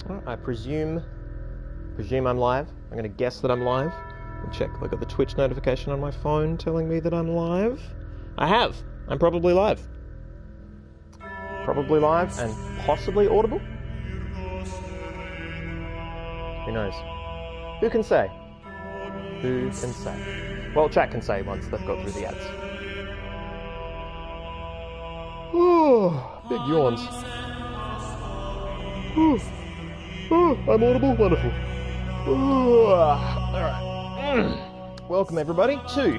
Well, I presume I'm live. I'm going to guess that I'm live. I'll check. I got the Twitch notification on my phone telling me that I'm live. I have. I'm probably live. Probably live and possibly audible. Who knows? Who can say? Who can say? Well, chat can say once they've got through the ads. Oh, big yawns. I'm audible? Wonderful. Alright. Welcome everybody to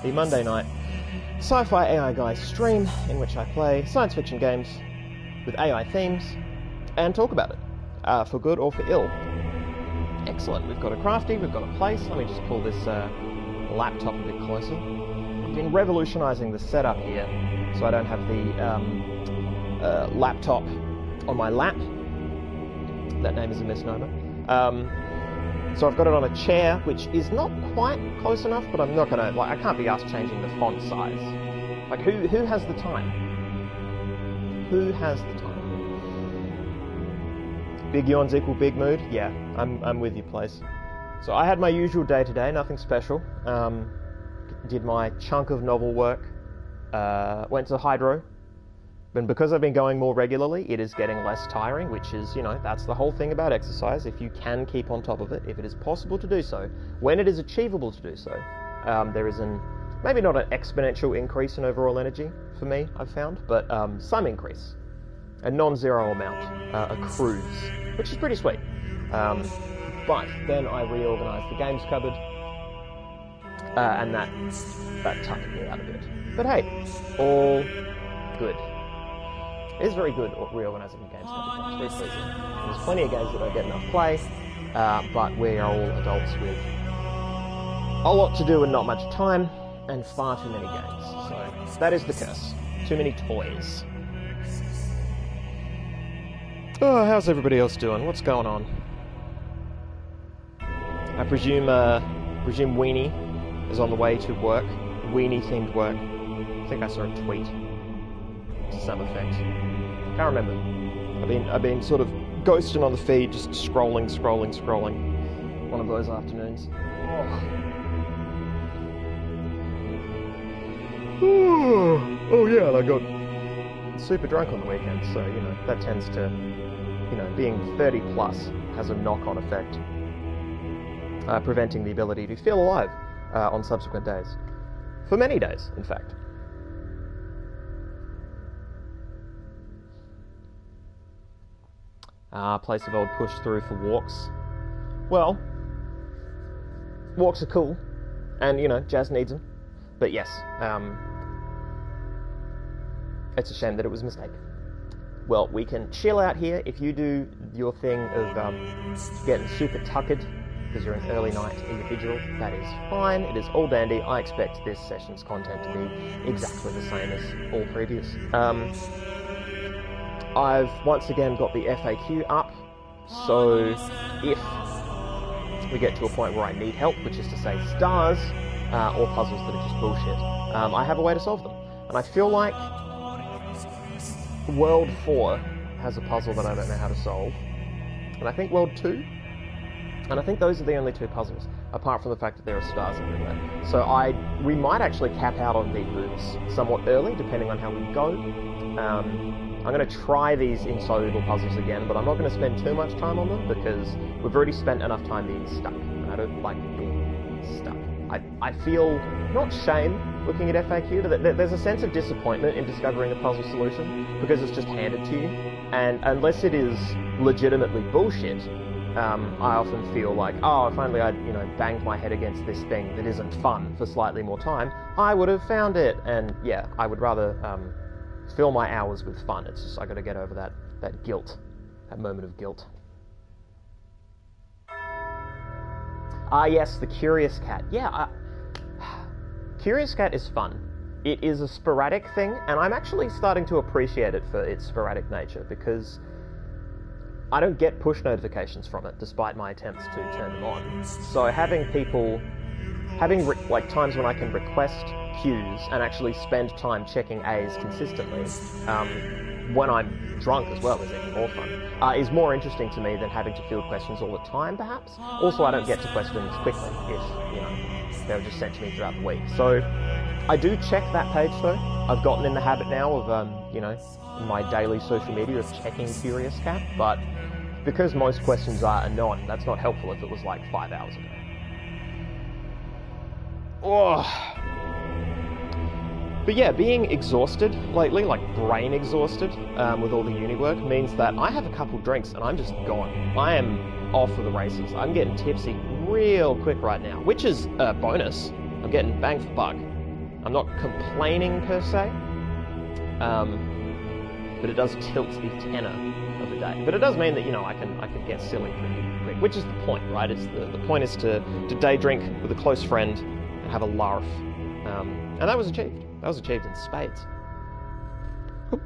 the Monday night SciFiAIguy stream in which I play science fiction games with AI themes and talk about it, for good or for ill. Excellent. We've got a crafty, we've got a place. Let me just pull this laptop a bit closer. I've been revolutionising the setup here so I don't have the laptop on my lap. That name is a misnomer. So I've got it on a chair, which is not quite close enough, but I'm not gonna, like, I can't be asked changing the font size. Like, who has the time? Who has the time? Big yawns equal big mood? Yeah, I'm with you, place. So I had my usual day today, nothing special. Did my chunk of novel work, went to hydro. But because I've been going more regularly, it is getting less tiring, which is, you know, that's the whole thing about exercise. If you can keep on top of it, if it is possible to do so, when it is achievable to do so, there is maybe not an exponential increase in overall energy for me, I've found, but some increase. A non-zero amount accrues, which is pretty sweet. But then I reorganised the games cupboard, and that tucked me out a bit. But hey, all good. It is very good reorganising the games cupboard. It's very pleasing. There's plenty of games that don't get enough play, but we are all adults with a lot to do and not much time, and far too many games. So that is the curse. Too many toys. Oh, how's everybody else doing? What's going on? I presume Weenie is on the way to work. Weenie-themed work. I think I saw a tweet to some effect. Can't remember. I've been sort of ghosting on the feed, just scrolling. One of those afternoons. Oh yeah, and I got super drunk on the weekend, so, you know, that tends to, you know, being 30 plus has a knock-on effect, preventing the ability to feel alive on subsequent days. For many days, in fact. Place of old push through for walks. Well, walks are cool, and, you know, jazz needs them. But yes, it's a shame that it was a mistake. Well, we can chill out here if you do your thing of getting super tuckered because you're an early night individual. That is fine. It is all dandy. I expect this session's content to be exactly the same as all previous. I've once again got the FAQ up, so if we get to a point where I need help, which is to say stars, or puzzles that are just bullshit, I have a way to solve them. And I feel like World 4 has a puzzle that I don't know how to solve, and I think World 2, and I think those are the only two puzzles, apart from the fact that there are stars everywhere. So we might actually cap out on beat moves somewhat early, depending on how we go. I'm going to try these insoluble puzzles again, but I'm not going to spend too much time on them because we've already spent enough time being stuck, and I don't like being stuck. I feel, not shame looking at FAQ, but there's a sense of disappointment in discovering a puzzle solution because it's just handed to you, and unless it is legitimately bullshit, I often feel like, oh, if only I'd, you know, banged my head against this thing that isn't fun for slightly more time, I would have found it, and yeah, I would rather fill my hours with fun. It's just, I got to get over that guilt, that moment of guilt. Yes, the Curious Cat. Yeah, Curious Cat is fun. It is a sporadic thing, and I'm actually starting to appreciate it for its sporadic nature, because I don't get push notifications from it, despite my attempts to turn them on. So having like times when I can request queues and actually spend time checking A's consistently when I'm drunk as well is even more fun, is more interesting to me than having to field questions all the time, perhaps. Also, I don't get to questions quickly if, you know, they were just sent to me throughout the week. So I do check that page though. I've gotten in the habit now of, you know, my daily social media of checking Curious Cat, but because most questions are anon, that's not helpful if it was like 5 hours ago. Oh. But yeah, being exhausted lately, like brain exhausted with all the uni work, means that I have a couple drinks and I'm just gone. I am off for the races. I'm getting tipsy real quick right now, which is a bonus. I'm getting bang for buck. I'm not complaining per se, but it does tilt the tenor of the day. But it does mean that, you know, I can get silly pretty quick, which is the point, right? It's the point is to day drink with a close friend and have a larf, and that was achieved. That was achieved in spades. All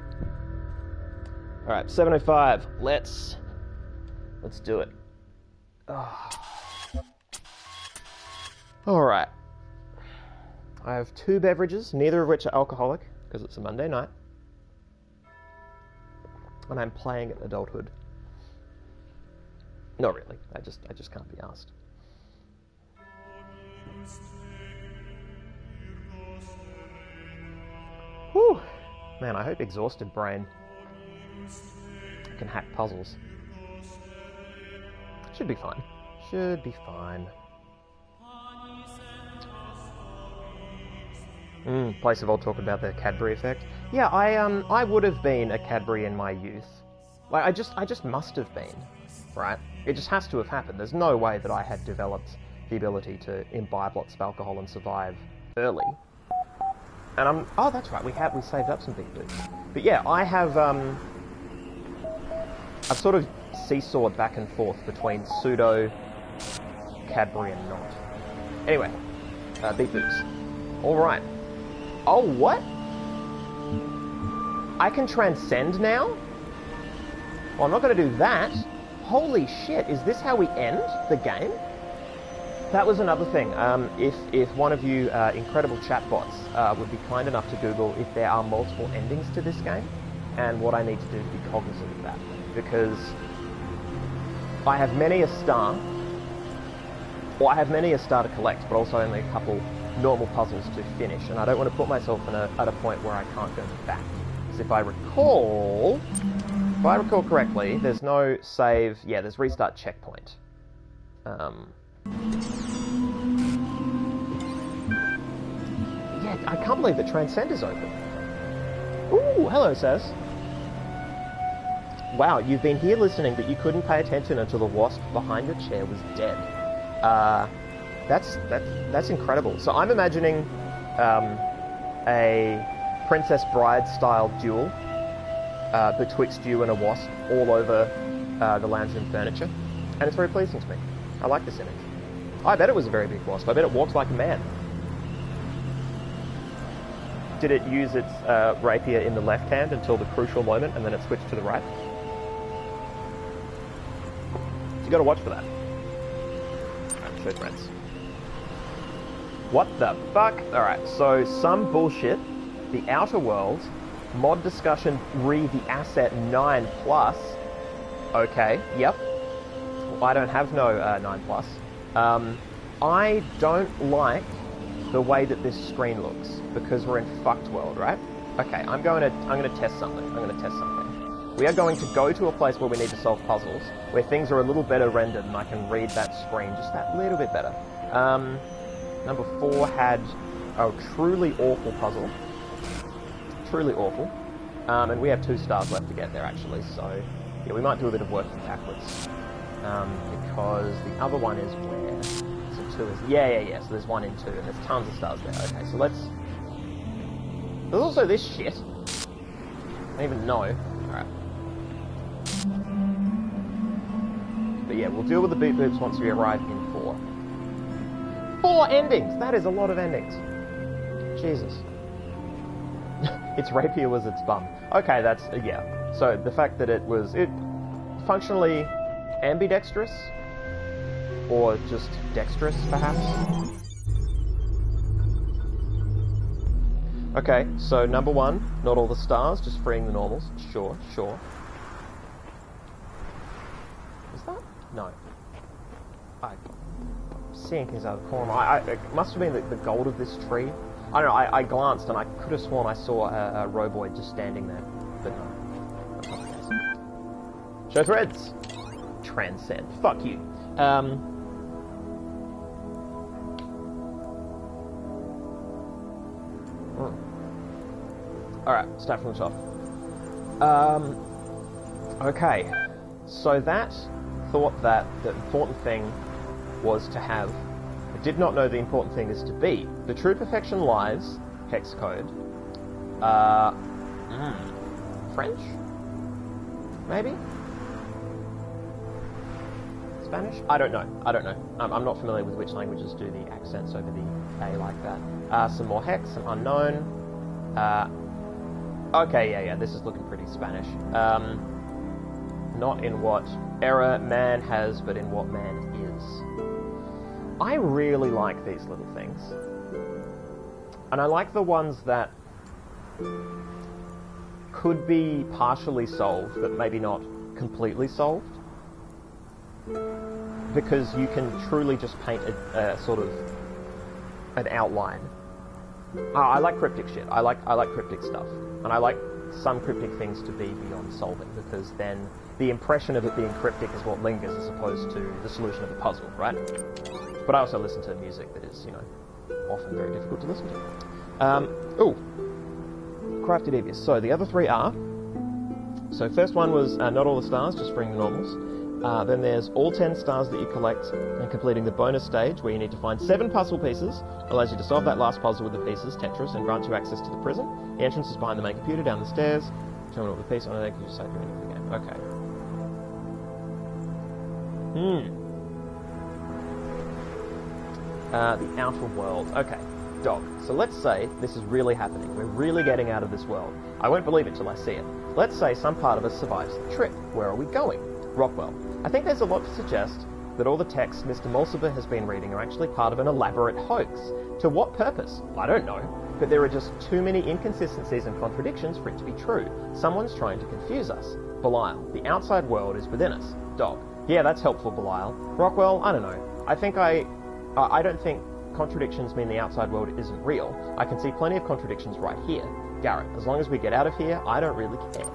right, 7:05. Let's do it. Oh. All right. I have 2 beverages, neither of which are alcoholic, because it's a Monday night. And I'm playing at adulthood. Not really. I just can't be asked. Whew. Man, I hope exhausted brain can hack puzzles. Should be fine. Should be fine. Place of old talk about the Cadbury effect. Yeah, I would have been a Cadbury in my youth. Like, I just must have been, right? It just has to have happened. There's no way that I had developed the ability to imbibe lots of alcohol and survive early. And oh, that's right, we saved up some big boots. But yeah, I've sort of seesawed back and forth between pseudo Cadbury and not. Anyway, beat boots. All right. Oh, what? I can transcend now? Well, I'm not going to do that. Holy shit, is this how we end the game? That was another thing. If one of you incredible chatbots would be kind enough to Google if there are multiple endings to this game, and what I need to do to be cognizant of that. Because I have many a star, or I have many a star to collect, but also only a couple normal puzzles to finish, and I don't want to put myself at a point where I can't go back. So if I recall correctly, there's no save. Yeah, there's restart checkpoint. Yeah, I can't believe that Transcend is open. Ooh, hello, Saz. Wow, you've been here listening, but you couldn't pay attention until the wasp behind your chair was dead. That's incredible. So I'm imagining a Princess Bride style duel betwixt you and a wasp all over the lounge room furniture, and it's very pleasing to me. I like this image. I bet it was a very big wasp. I bet it walked like a man. Did it use its rapier in the left hand until the crucial moment, and then it switched to the right? So you got to watch for that. Alright, show threads. What the fuck? Alright, so some bullshit. The Outer Worlds. Mod discussion re the asset 9 plus. Okay, yep. Well, I don't have no 9 plus. I don't like the way that this screen looks because we're in fucked world, right? Okay, I'm gonna test something. We are going to go to a place where we need to solve puzzles, where things are a little better rendered and I can read that screen just that little bit better. Number 4 had a truly awful puzzle. Truly awful. And we have 2 stars left to get there actually, so yeah, we might do a bit of working backwards. Because the other one is where? So 2 is... Yeah, so there's 1 in 2, and there's tons of stars there. Okay, so let's... There's also this shit. I don't even know. Alright. But yeah, we'll deal with the beat boops once we arrive in 4. 4 endings! That is a lot of endings. Jesus. Its rapier was its bum. Okay, that's... yeah. So the fact that it was... functionally ambidextrous? Or just dexterous, perhaps? Okay, so number one, not all the stars, just freeing the normals. Sure, sure. Is that? No. I'm seeing things out of the corner. It must have been the gold of this tree. I don't know, I glanced and I could have sworn I saw a roboid just standing there. But no. That's not the case. Show threads! Transcend. Fuck you. Alright, start from the top. Okay. So that thought that the important thing was to have... I did not know the important thing is to be. The true perfection lies... Hex code. French? Maybe? Spanish? I don't know. I'm not familiar with which languages do the accents over the A like that. Some more hex, some unknown. Okay, yeah, this is looking pretty Spanish. Not in what era man has, but in what man is. I really like these little things. And I like the ones that could be partially solved, but maybe not completely solved. Because you can truly just paint a sort of an outline. I like cryptic shit. I like cryptic stuff. And I like some cryptic things to be beyond solving, because then the impression of it being cryptic is what lingers as opposed to the solution of the puzzle, right? But I also listen to music that is, you know, often very difficult to listen to. Crafted Devious. So the other three are... So first one was not all the stars, just freeing the normals. Then there's all 10 stars that you collect and completing the bonus stage where you need to find 7 puzzle pieces. Allows you to solve that last puzzle with the pieces, Tetris, and grants you access to the prison. The entrance is behind the main computer, down the stairs. Determine what the piece on it gives you save your ending of the game. Okay. The outer world. Okay. Dog. So let's say this is really happening. We're really getting out of this world. I won't believe it till I see it. Let's say some part of us survives the trip. Where are we going? Rockwell. I think there's a lot to suggest that all the texts Mr. Mulciber has been reading are actually part of an elaborate hoax. To what purpose? I don't know. But there are just too many inconsistencies and contradictions for it to be true. Someone's trying to confuse us. Belial. The outside world is within us. Dog. Yeah, that's helpful, Belial. Rockwell, I don't know. I don't think contradictions mean the outside world isn't real. I can see plenty of contradictions right here. Garrett. As long as we get out of here, I don't really care.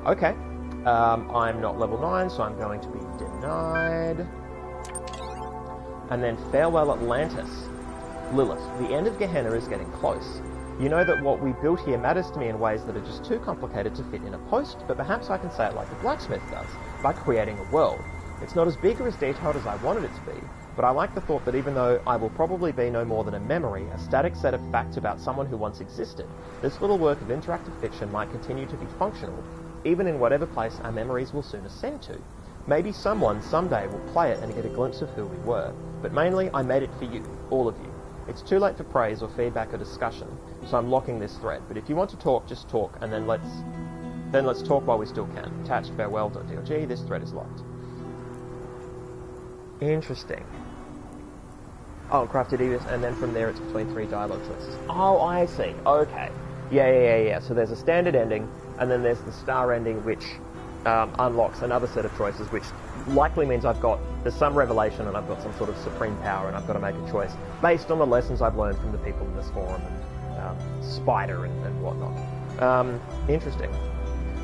Okay. I'm not level 9, so I'm going to be denied. And then farewell Atlantis. Lilith, the end of Gehenna is getting close. You know that what we built here matters to me in ways that are just too complicated to fit in a post, but perhaps I can say it like the blacksmith does, by creating a world. It's not as big or as detailed as I wanted it to be, but I like the thought that even though I will probably be no more than a memory, a static set of facts about someone who once existed, this little work of interactive fiction might continue to be functional, even in whatever place our memories will soon ascend to. Maybe someone, someday, will play it and get a glimpse of who we were. But mainly, I made it for you, all of you. It's too late for praise or feedback or discussion, so I'm locking this thread. But if you want to talk, just talk, and then let's talk while we still can. Attached farewell.dog. This thread is locked. Interesting. Oh, crafted Evis, and then from there it's between 3 dialogue choices. Oh, I see. Okay. Yeah. So there's a standard ending, and then there's the star ending, which unlocks another set of choices, which likely means there's some revelation and I've got some sort of supreme power and I've got to make a choice based on the lessons I've learned from the people in this forum and Spider and whatnot. Interesting.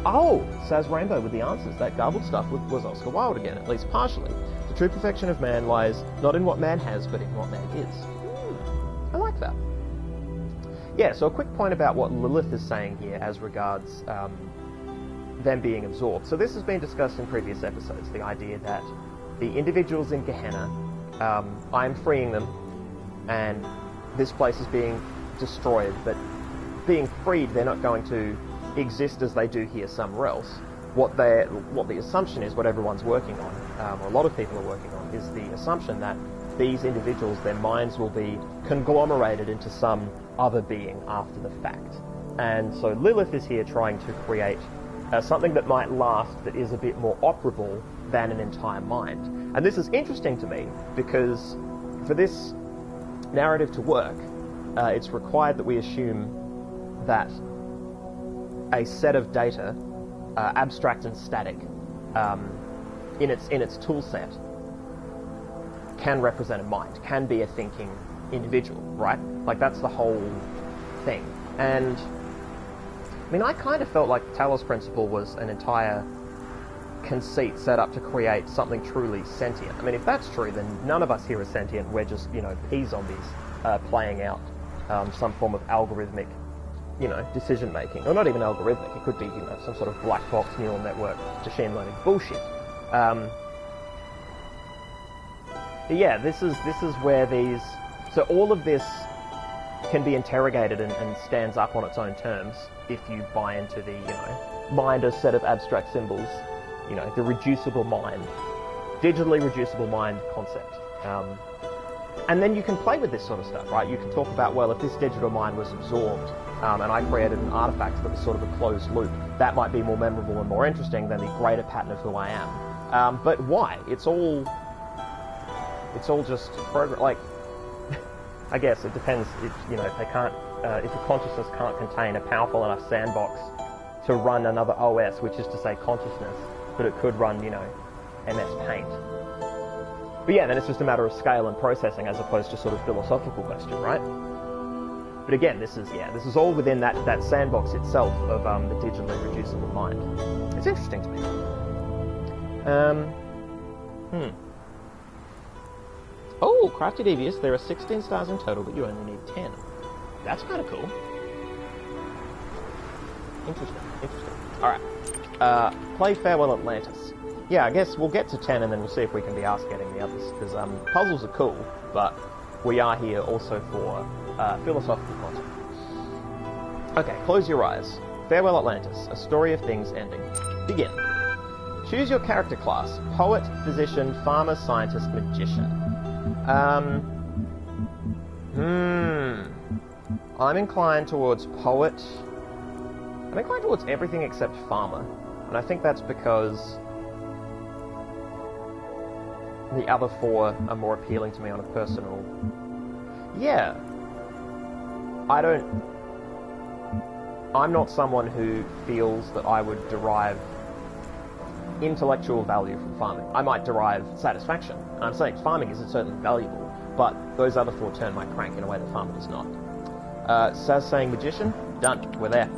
Oh, says Rainbow with the answers. That garbled stuff was Oscar Wilde again, at least partially. The true perfection of man lies not in what man has, but in what man is. I like that. Yeah, so a quick point about what Lilith is saying here as regards them being absorbed. So this has been discussed in previous episodes, the idea that the individuals in Gehenna, I'm freeing them, and this place is being destroyed, but being freed, they're not going to exist as they do here somewhere else. What the assumption is, what everyone's working on, or a lot of people are working on, is the assumption that these individuals, their minds will be conglomerated into some other being after the fact. And so Lilith is here trying to create something that might last, that is a bit more operable than an entire mind. And this is interesting to me because for this narrative to work, it's required that we assume that a set of data, abstract and static, in its tool set, can represent a mind, can be a thinking individual, right? Like, that's the whole thing. And I mean, I kind of felt like the Talos Principle was an entire conceit set up to create something truly sentient. I mean, if that's true, then none of us here are sentient. We're just, pea zombies playing out some form of algorithmic, decision making, or not even algorithmic. It could be, some sort of black box neural network machine learning bullshit. Yeah, this is where these. So all of this can be interrogated and stands up on its own terms if you buy into the, mind as a set of abstract symbols, the reducible mind, digitally reducible mind concept. And then you can play with this sort of stuff, right? You can talk about, well, if this digital mind was absorbed and I created an artifact that was sort of a closed loop, that might be more memorable and more interesting than the greater pattern of who I am. But why? It's all just program. Like, I guess it depends. If they can't, if the consciousness can't contain a powerful enough sandbox to run another OS, which is to say consciousness, but it could run, MS Paint. But yeah, then it's just a matter of scale and processing as opposed to sort of philosophical question, right? But again, this is all within that sandbox itself of the digitally reducible mind. It's interesting to me. Oh, Crafty Devious, there are 16 stars in total, but you only need 10. That's kind of cool. Interesting. Alright. Play Farewell Atlantis. Yeah, I guess we'll get to 10 and then we'll see if we can be asked getting the others, because puzzles are cool, but we are here also for philosophical content. Okay, close your eyes. Farewell Atlantis, a story of things ending. Begin. Choose your character class. Poet, physician, farmer, scientist, magician. I'm inclined towards poet. I'm inclined towards everything except farmer. And I think that's because the other four are more appealing to me on a personal... Yeah. I'm not someone who feels that I would derive intellectual value from farming. I might derive satisfaction. And I'm saying farming is certainly valuable, but those other four turn my crank in a way that farming does not. Saz saying magician? Done. We're there.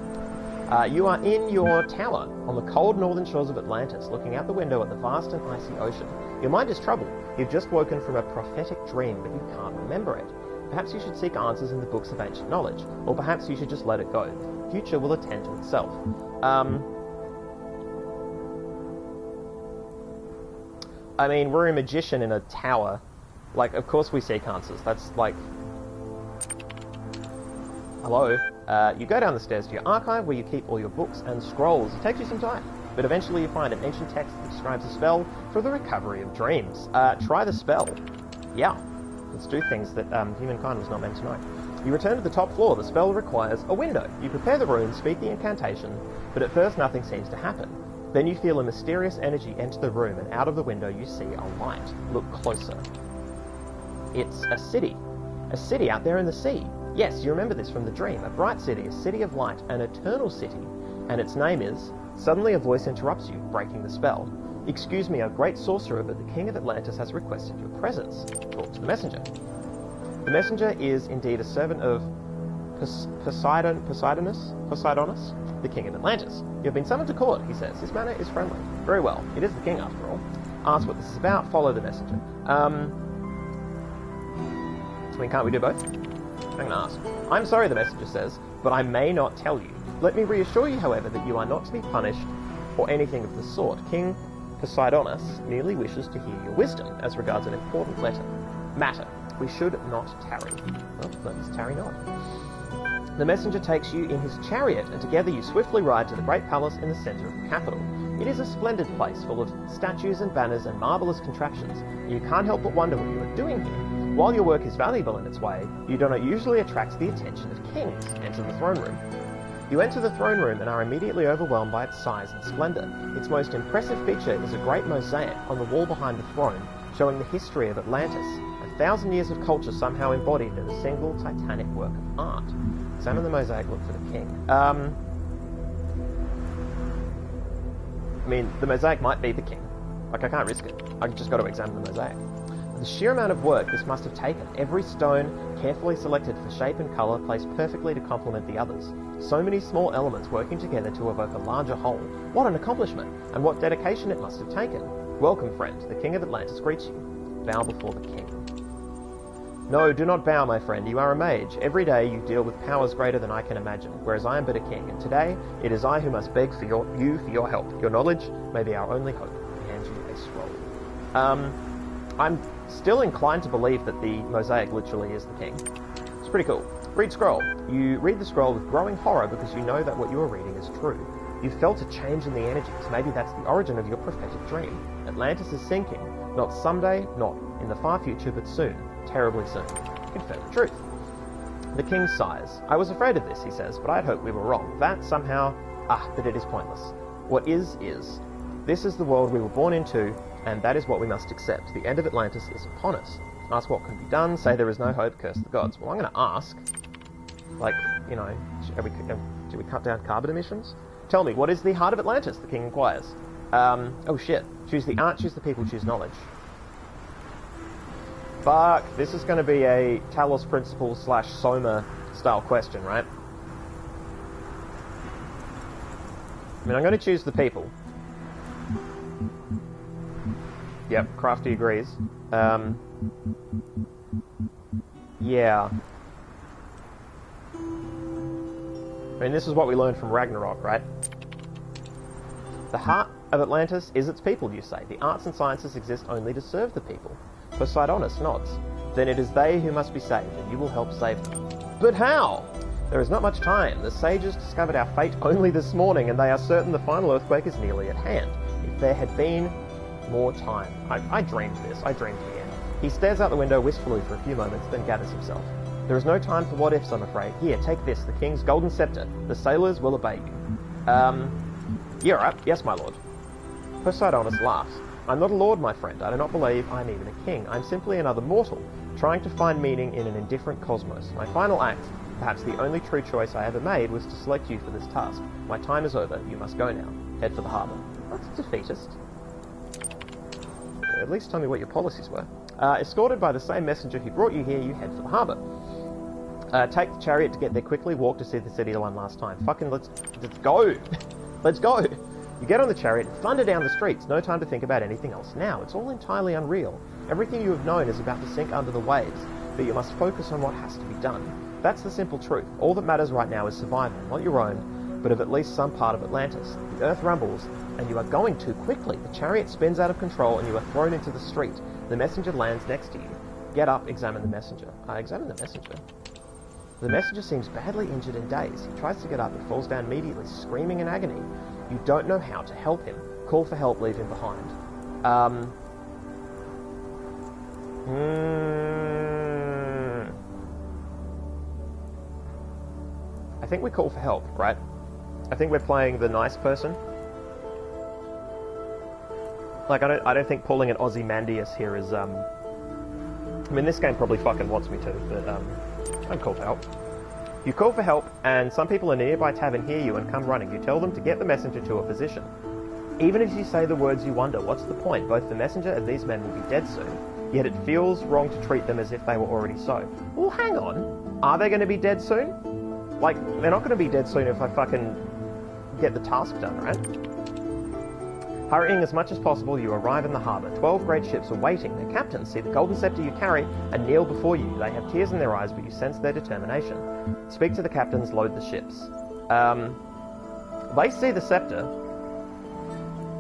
You are in your tower on the cold northern shores of Atlantis, looking out the window at the vast and icy ocean. Your mind is troubled. You've just woken from a prophetic dream, but you can't remember it. Perhaps you should seek answers in the books of ancient knowledge, or perhaps you should just let it go. The future will attend to itself. I mean, we're a magician in a tower. Like, of course we seek answers. That's like... Hello? You go down the stairs to your archive where you keep all your books and scrolls. It takes you some time, but eventually you find an ancient text that describes a spell for the recovery of dreams. Try the spell. Yeah. Let's do things that humankind was not meant to know. You return to the top floor. The spell requires a window. You prepare the rune, speak the incantation, but at first nothing seems to happen. Then you feel a mysterious energy enter the room, and out of the window you see a light. Look closer. It's a city. A city out there in the sea. Yes, you remember this from the dream. A bright city, a city of light, an eternal city. And its name is... Suddenly a voice interrupts you, breaking the spell. Excuse me, a great sorcerer, but the king of Atlantis has requested your presence. Talk to the messenger. The messenger is indeed a servant of Poseidonus, the king of Atlantis. You have been summoned to court, he says. His manner is friendly. Very well. It is the king, after all. Ask what this is about, follow the messenger. I mean, can't we do both? I'm going to ask. I'm sorry, the messenger says, but I may not tell you. Let me reassure you, however, that you are not to be punished or anything of the sort. King Poseidonus merely wishes to hear your wisdom as regards an important matter. We should not tarry. Well, let us tarry not. The messenger takes you in his chariot, and together you swiftly ride to the great palace in the centre of the capital. It is a splendid place, full of statues and banners and marvellous contraptions. You can't help but wonder what you are doing here. While your work is valuable in its way, you do not usually attract the attention of kings. Enter the throne room. You enter the throne room and are immediately overwhelmed by its size and splendour. Its most impressive feature is a great mosaic on the wall behind the throne, showing the history of Atlantis, 1,000 years of culture somehow embodied in a single titanic work of art. Examine the mosaic, look for the king. I mean, the mosaic might be the king. Like, I can't risk it. I've just got to examine the mosaic. The sheer amount of work this must have taken. Every stone, carefully selected for shape and colour, placed perfectly to complement the others. So many small elements working together to evoke a larger whole. What an accomplishment, and what dedication it must have taken. Welcome, friend. The King of Atlantis greets you. Bow before the king. No, do not bow, my friend. You are a mage. Every day you deal with powers greater than I can imagine, whereas I am but a king, and today it is I who must beg for your help. Your knowledge may be our only hope. He hands you a scroll. I'm still inclined to believe that the mosaic literally is the king. It's pretty cool. Read scroll. You read the scroll with growing horror because you know that what you are reading is true. You felt a change in the energies. Maybe that's the origin of your prophetic dream. Atlantis is sinking. Not someday, not in the far future, but soon. Terribly soon. Confirm the truth. The king sighs. I was afraid of this, he says, but I'd hoped we were wrong. That somehow... but it is pointless. What is. This is the world we were born into, and that is what we must accept. The end of Atlantis is upon us. Ask what can be done, say there is no hope, curse the gods. Well, I'm going to ask, like, you know, do we cut down carbon emissions? Tell me, what is the heart of Atlantis? The king inquires. Oh shit. Choose the art, choose the people, choose knowledge. Fuck, this is going to be a Talos Principle / Soma style question, right? I mean, I'm going to choose the people. Yep, Crafty agrees. Yeah. I mean, this is what we learned from Ragnarok, right? The heart of Atlantis is its people, you say. The arts and sciences exist only to serve the people. Poseidonus nods. Then it is they who must be saved, and you will help save them. But how? There is not much time. The sages discovered our fate only this morning, and they are certain the final earthquake is nearly at hand. If there had been more time. I dreamed this. I dreamed the end. He stares out the window wistfully for a few moments, then gathers himself. There is no time for what-ifs, I'm afraid. Here, take this, the king's golden scepter. The sailors will obey you. You're right. Yes, my lord. Poseidonus laughs. I'm not a lord, my friend. I do not believe I'm even a king. I'm simply another mortal, trying to find meaning in an indifferent cosmos. My final act, perhaps the only true choice I ever made, was to select you for this task. My time is over. You must go now. Head for the harbour. That's defeatist. At least tell me what your policies were. Escorted by the same messenger who brought you here, you head for the harbour. Take the chariot to get there quickly, walk to see the city one last time. Fucking let's go! Let's go! You get on the chariot and thunder down the streets. No time to think about anything else now. It's all entirely unreal. Everything you have known is about to sink under the waves, but you must focus on what has to be done. That's the simple truth. All that matters right now is survival, not your own, but of at least some part of Atlantis. The earth rumbles, and you are going too quickly. The chariot spins out of control, and you are thrown into the street. The messenger lands next to you. Get up, examine the messenger. Examine the messenger. The messenger seems badly injured and dazed. He tries to get up and falls down immediately, screaming in agony. You don't know how to help him. Call for help, leave him behind. I think we call for help, right? I think we're playing the nice person. Like, I don't think pulling an Ozymandias here is, I mean, this game probably fucking wants me to, but, I'd call for help. You call for help, and some people in a nearby tavern hear you and come running. You tell them to get the messenger to a physician. Even if you say the words, you wonder, what's the point? Both the messenger and these men will be dead soon. Yet it feels wrong to treat them as if they were already so. Well, hang on. Are they going to be dead soon? Like, they're not going to be dead soon if I fucking get the task done, right? Hurrying as much as possible, you arrive in the harbour. 12 great ships are waiting. Their captains see the golden scepter you carry and kneel before you. They have tears in their eyes, but you sense their determination. Speak to the captains, load the ships. They see the scepter.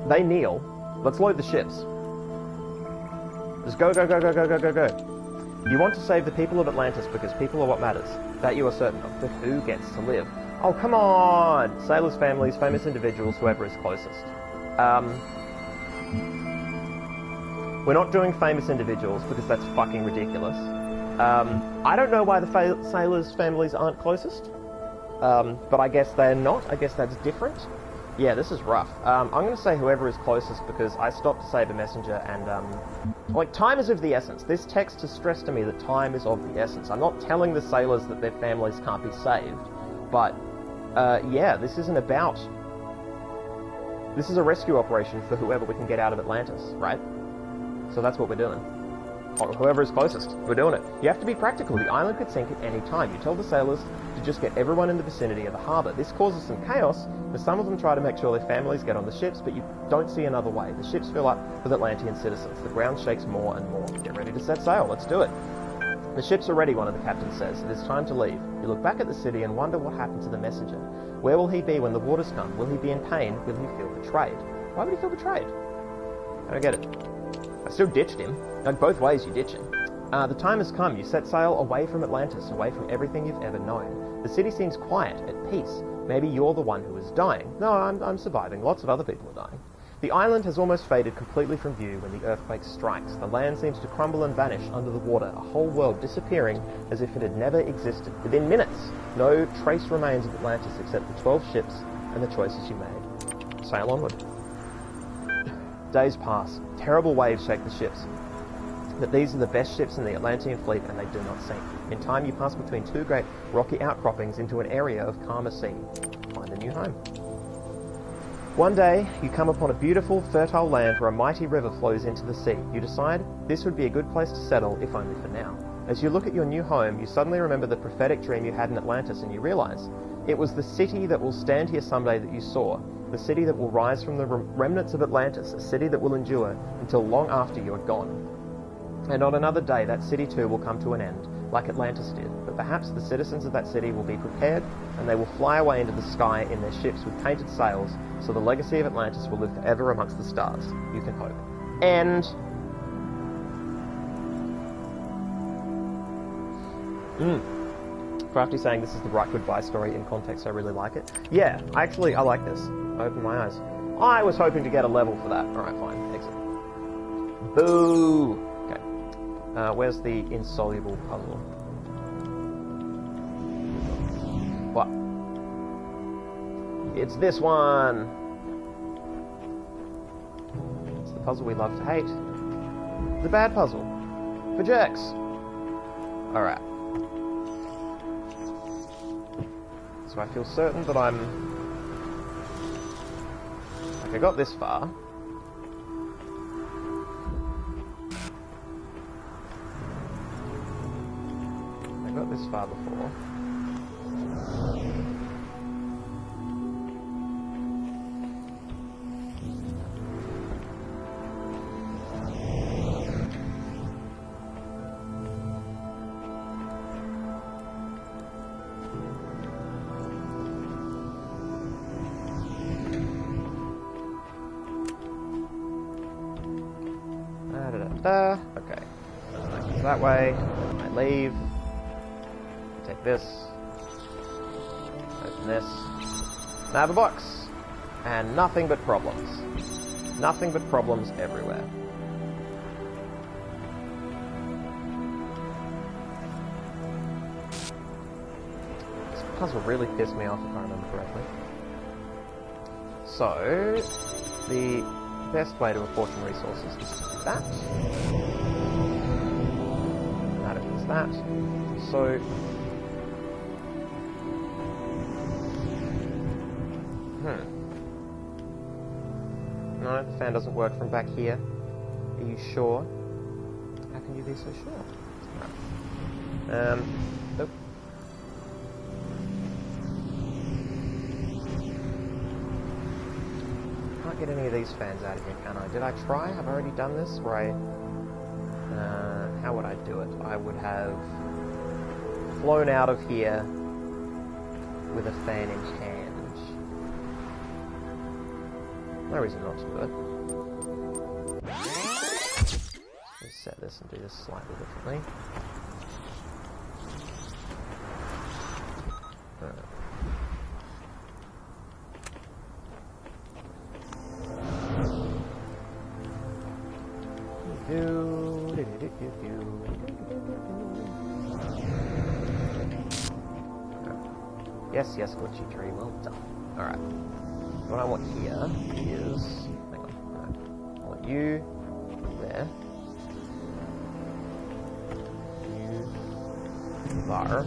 They kneel. Let's load the ships. Just go, go, go, go, go, go, go, go. You want to save the people of Atlantis because people are what matters. That you are certain of. But who gets to live? Oh, come on! Sailors, families, famous individuals, whoever is closest. We're not doing famous individuals because that's fucking ridiculous. I don't know why the sailors' families aren't closest, but I guess they're not. I guess that's different. Yeah, this is rough. I'm going to say whoever is closest because I stopped to save a messenger and, like, time is of the essence. This text has stressed to me that time is of the essence. I'm not telling the sailors that their families can't be saved, but, yeah, this isn't about... This is a rescue operation for whoever we can get out of Atlantis, right? So that's what we're doing. Or whoever is closest, we're doing it. You have to be practical. The island could sink at any time. You tell the sailors to just get everyone in the vicinity of the harbour. This causes some chaos, because some of them try to make sure their families get on the ships, but you don't see another way. The ships fill up with Atlantean citizens. The ground shakes more and more. Get ready to set sail. Let's do it. The ships are ready, one of the captains says. It is time to leave. You look back at the city and wonder what happened to the messenger. Where will he be when the waters come? Will he be in pain? Will he feel betrayed? Why would he feel betrayed? I don't get it. I still ditched him. Like, both ways you ditch him. The time has come. You set sail away from Atlantis, away from everything you've ever known. The city seems quiet, at peace. Maybe you're the one who is dying. No, I'm surviving. Lots of other people are dying. The island has almost faded completely from view when the earthquake strikes. The land seems to crumble and vanish under the water, a whole world disappearing as if it had never existed. Within minutes, no trace remains of Atlantis except the 12 ships and the choices you made. Sail onward. Days pass. Terrible waves shake the ships. But these are the best ships in the Atlantean fleet and they do not sink. In time you pass between two great rocky outcroppings into an area of calmer sea. Find a new home. One day, you come upon a beautiful, fertile land where a mighty river flows into the sea. You decide this would be a good place to settle, if only for now. As you look at your new home, you suddenly remember the prophetic dream you had in Atlantis and you realise it was the city that will stand here someday that you saw. The city that will rise from the remnants of Atlantis, a city that will endure until long after you are gone. And on another day, that city too will come to an end, like Atlantis did. But perhaps the citizens of that city will be prepared, and they will fly away into the sky in their ships with painted sails, so the legacy of Atlantis will live forever amongst the stars. You can hope. And... Crafty saying this is the right goodbye story in context, I really like it. Yeah, I like this. I opened my eyes. I was hoping to get a level for that. Alright, fine. Exit. Boo! Okay. Where's the insoluble puzzle? What? It's this one! It's the puzzle we love to hate. The bad puzzle. For jerks. Alright. So I feel certain that I'm... Like, I got this far. I got this far before. Okay. That way. I leave. Take this. Open this. And I have a box. And nothing but problems. Nothing but problems everywhere. This puzzle really pissed me off if I remember correctly. So, the best way to apportion resources is to do that. That is that. So... No, the fan doesn't work from back here. Are you sure? How can you be so sure? Nope. Can't get any of these fans out of here, can I? Did I try? Have I already done this? Right. How would I do it? I would have flown out of here with a fan in hand. No reason not to do it. Let's set this and do this slightly differently. Yes, glitchy tree, well done. Alright. What I want here is... Hang on. No. I want you there. You there.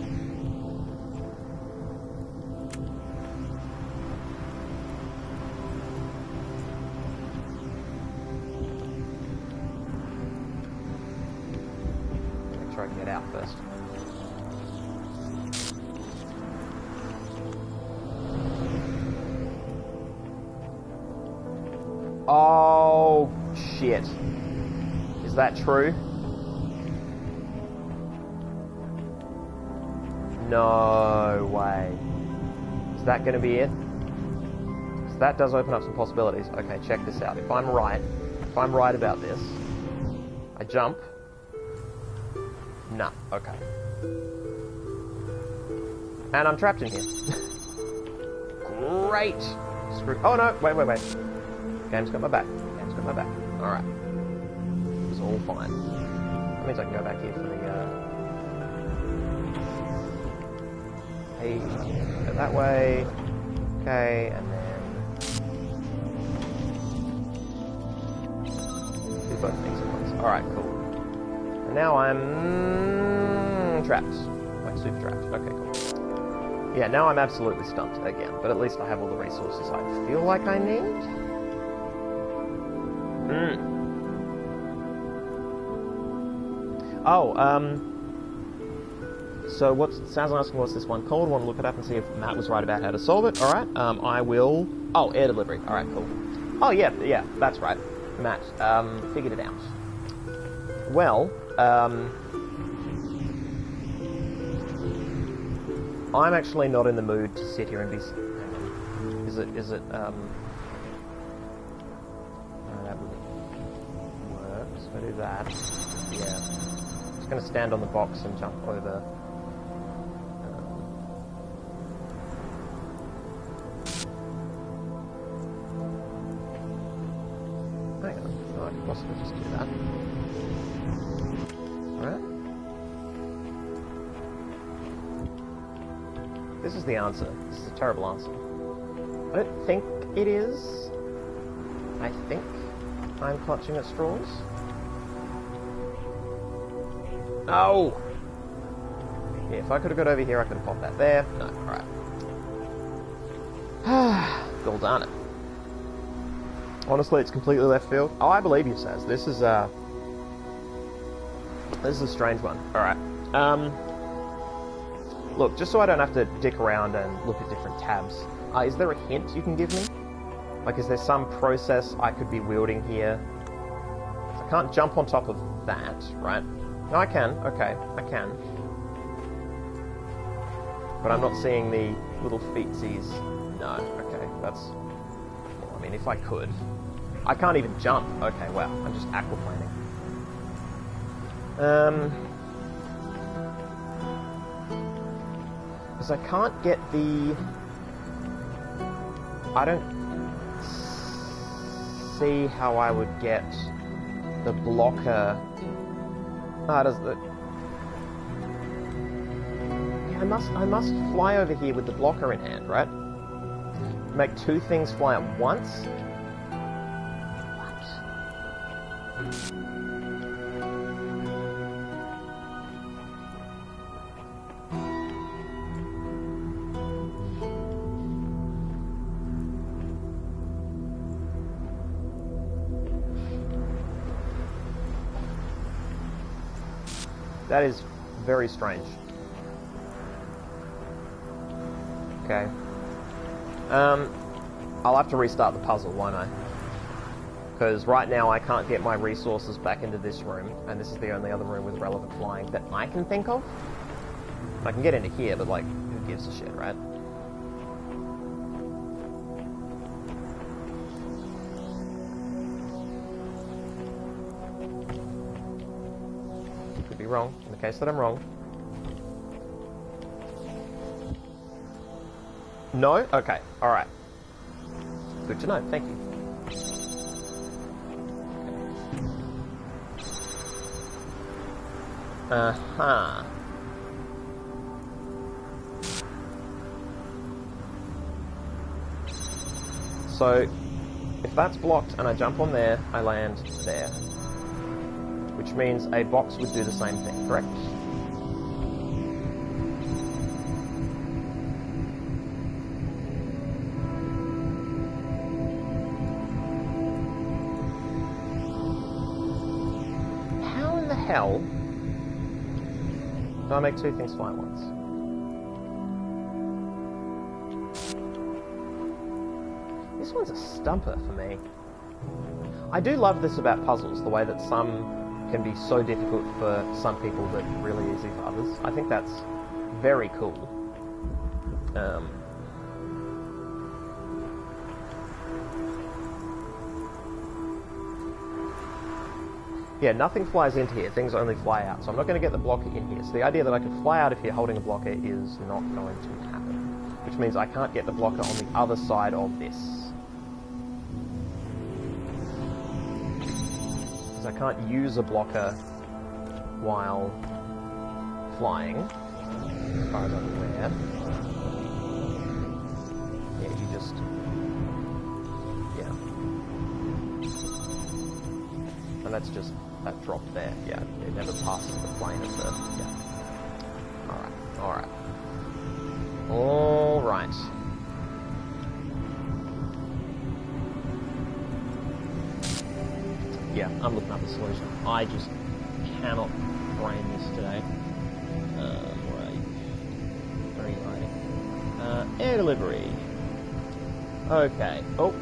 Make sure I can get out first. Oh, shit. Is that true? No way. Is that going to be it? So that does open up some possibilities. Okay, check this out. If I'm right about this, I jump. Nah, okay. And I'm trapped in here. Great. Oh no, wait. Game's got my back. Alright. It's all fine. That means I can go back here for the, Hey, go that way. Okay, and then... do both things at once. Alright, cool. And now I'm... trapped. Like, super trapped. Okay, cool. Yeah, now I'm absolutely stumped again, but at least I have all the resources I feel like I need. Oh, so sounds asking what's this one called? Want to look it up and see if Matt was right about how to solve it. Alright, I will... Oh, air delivery. Alright, cool. Oh, yeah, that's right. Matt, figured it out. Well, I'm actually not in the mood to sit here and be... Hang on. Is it, No, that wouldn't work. So I do that. Yeah. Just gonna stand on the box and jump over. Hang on. No, I could possibly just do that. Alright. This is the answer. This is a terrible answer. I don't think it is. I think I'm clutching at straws. No! Yeah, if I could have got over here, I could have popped that there. No, alright. Gall darn it. Honestly, it's completely left field. Oh, I believe you, Saz. This is a strange one. Alright. Look, just so I don't have to dick around and look at different tabs, is there a hint you can give me? Like, is there some process I could be wielding here? I can't jump on top of that, right? No, I can. Okay, I can. But I'm not seeing the little feetsies. No, okay, that's... Well, I mean, if I could. I can't even jump. Okay, wow, I'm just aquaplaning. Because I can't get the... I don't see how I would get the blocker... does the... Yeah, I must fly over here with the blocker in hand, right? Make two things fly at once? What? That is very strange. Okay. I'll have to restart the puzzle, won't I? Because right now I can't get my resources back into this room, and this is the only other room with relevant flying that I can think of. I can get into here, but like, who gives a shit, right? Could be wrong, in the case that I'm wrong. No? Okay, alright. Good to know, thank you. Uh-huh. So, if that's blocked and I jump on there, I land there. Which means a box would do the same thing, correct? How in the hell do I make two things fly at once? This one's a stumper for me. I do love this about puzzles, the way that some can be so difficult for some people but really easy for others. I think that's very cool. Yeah, nothing flies into here, things only fly out, so I'm not going to get the blocker in here. So the idea that I can fly out of here holding a blocker is not going to happen, which means I can't get the blocker on the other side of this. I can't use a blocker while flying, as far as I'm aware. Yeah, you just... yeah. And that's just... that drop there, yeah. It never passes the plane of the... yeah. Alright, alright. Alright. Yeah, I'm looking up a solution. I just cannot brain this today. Where are you writing? Air delivery. Okay. Oh.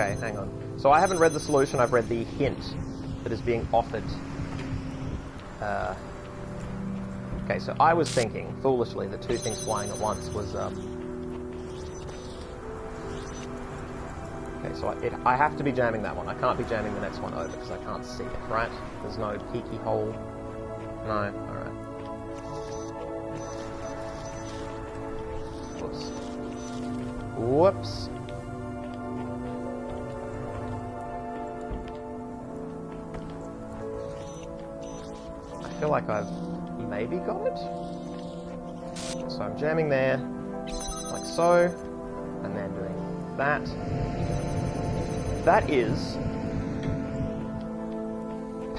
Okay, hang on. So I haven't read the solution, I've read the hint that is being offered. Okay, so I was thinking, foolishly, that two things flying at once was... Okay, so I have to be jamming that one. I can't be jamming the next one over because I can't see it, right? There's no peaky hole. No, alright. Whoops. Whoops. I feel like I've maybe got it. So I'm jamming there, like so, and then doing that. That is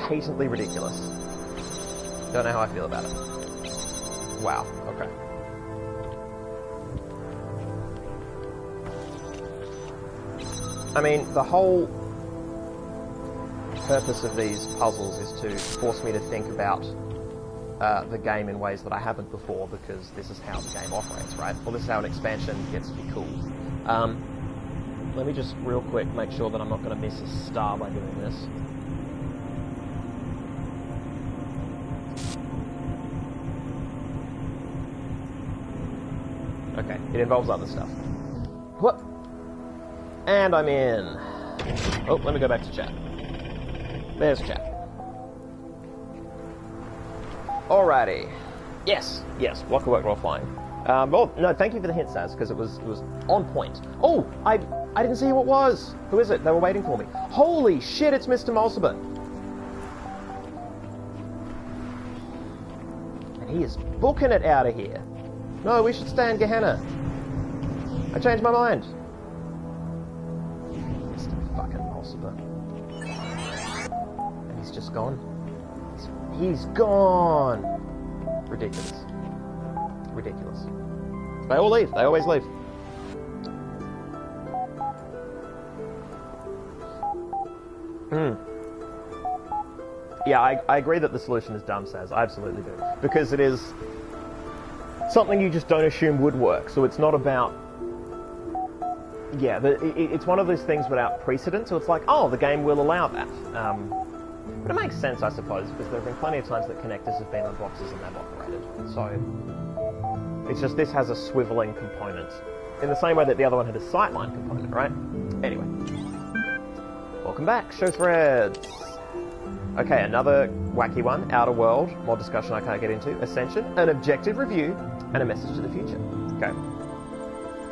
patently ridiculous. Don't know how I feel about it. Wow, okay. I mean, the whole purpose of these puzzles is to force me to think about the game in ways that I haven't before, because this is how the game operates, right? Well, this is how an expansion gets to be cool. Let me just real quick make sure that I'm not going to miss a star by doing this. Okay, it involves other stuff. What? And I'm in. Oh, let me go back to chat. There's chat. Alrighty. Yes, yes, block of work while flying. Well, no, thank you for the hint, Saz, because it was on point. Oh, I didn't see who it was. Who is it? They were waiting for me. Holy shit, it's Mr. Mulciber. And he is booking it out of here. No, we should stay in Gehenna. I changed my mind. Mr. fucking Mulciber. And he's just gone. He's gone. Ridiculous. Ridiculous. They all leave. They always leave. Yeah, I agree that the solution is dumb, Saz. I absolutely do. Because it is something you just don't assume would work. So it's not about... Yeah, it's one of those things without precedent. So it's like, oh, the game will allow that. But it makes sense, I suppose, because there have been plenty of times that connectors have been on boxes and they've operated. So it's just this has a swiveling component. In the same way that the other one had a sightline component, right? Anyway. Welcome back, show threads. Okay, another wacky one, Outer World, more discussion I can't get into, Ascension, an objective review, and a message to the future. Okay.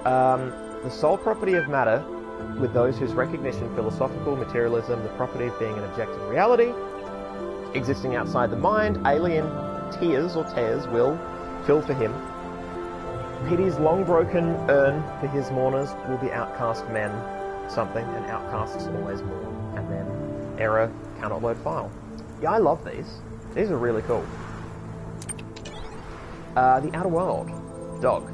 The sole property of matter, with those whose recognition, philosophical materialism, the property of being an objective reality, existing outside the mind, alien tears will fill for him. Pity's long broken urn for his mourners will be outcast men, something, and outcasts always mourn. And then error cannot load file. Yeah, I love these. These are really cool. The Outer World. Dog.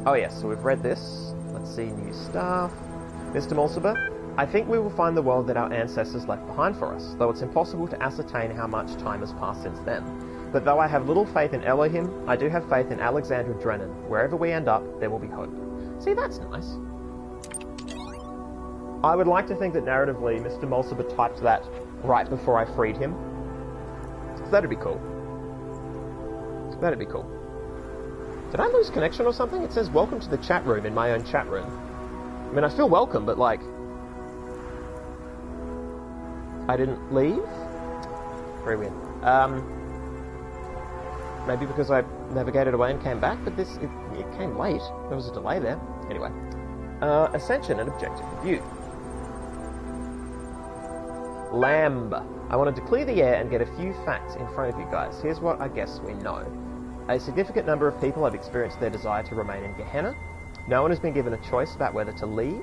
Oh yes, so we've read this. Let's see, new stuff. Mr. Mulciber, I think we will find the world that our ancestors left behind for us, though it's impossible to ascertain how much time has passed since then. But though I have little faith in Elohim, I do have faith in Alexandra Drennan. Wherever we end up, there will be hope. See, that's nice. I would like to think that narratively, Mr. Mulciber typed that right before I freed him. So that'd be cool. That'd be cool. Did I lose connection or something? It says, welcome to the chat room in my own chat room. I mean, I feel welcome, but like... I didn't leave? Very weird. Maybe because I navigated away and came back, but it came late. There was a delay there. Anyway. Ascension and objective review. Lamb. I wanted to clear the air and get a few facts in front of you guys. Here's what I guess we know. A significant number of people have experienced their desire to remain in Gehenna. No one has been given a choice about whether to leave.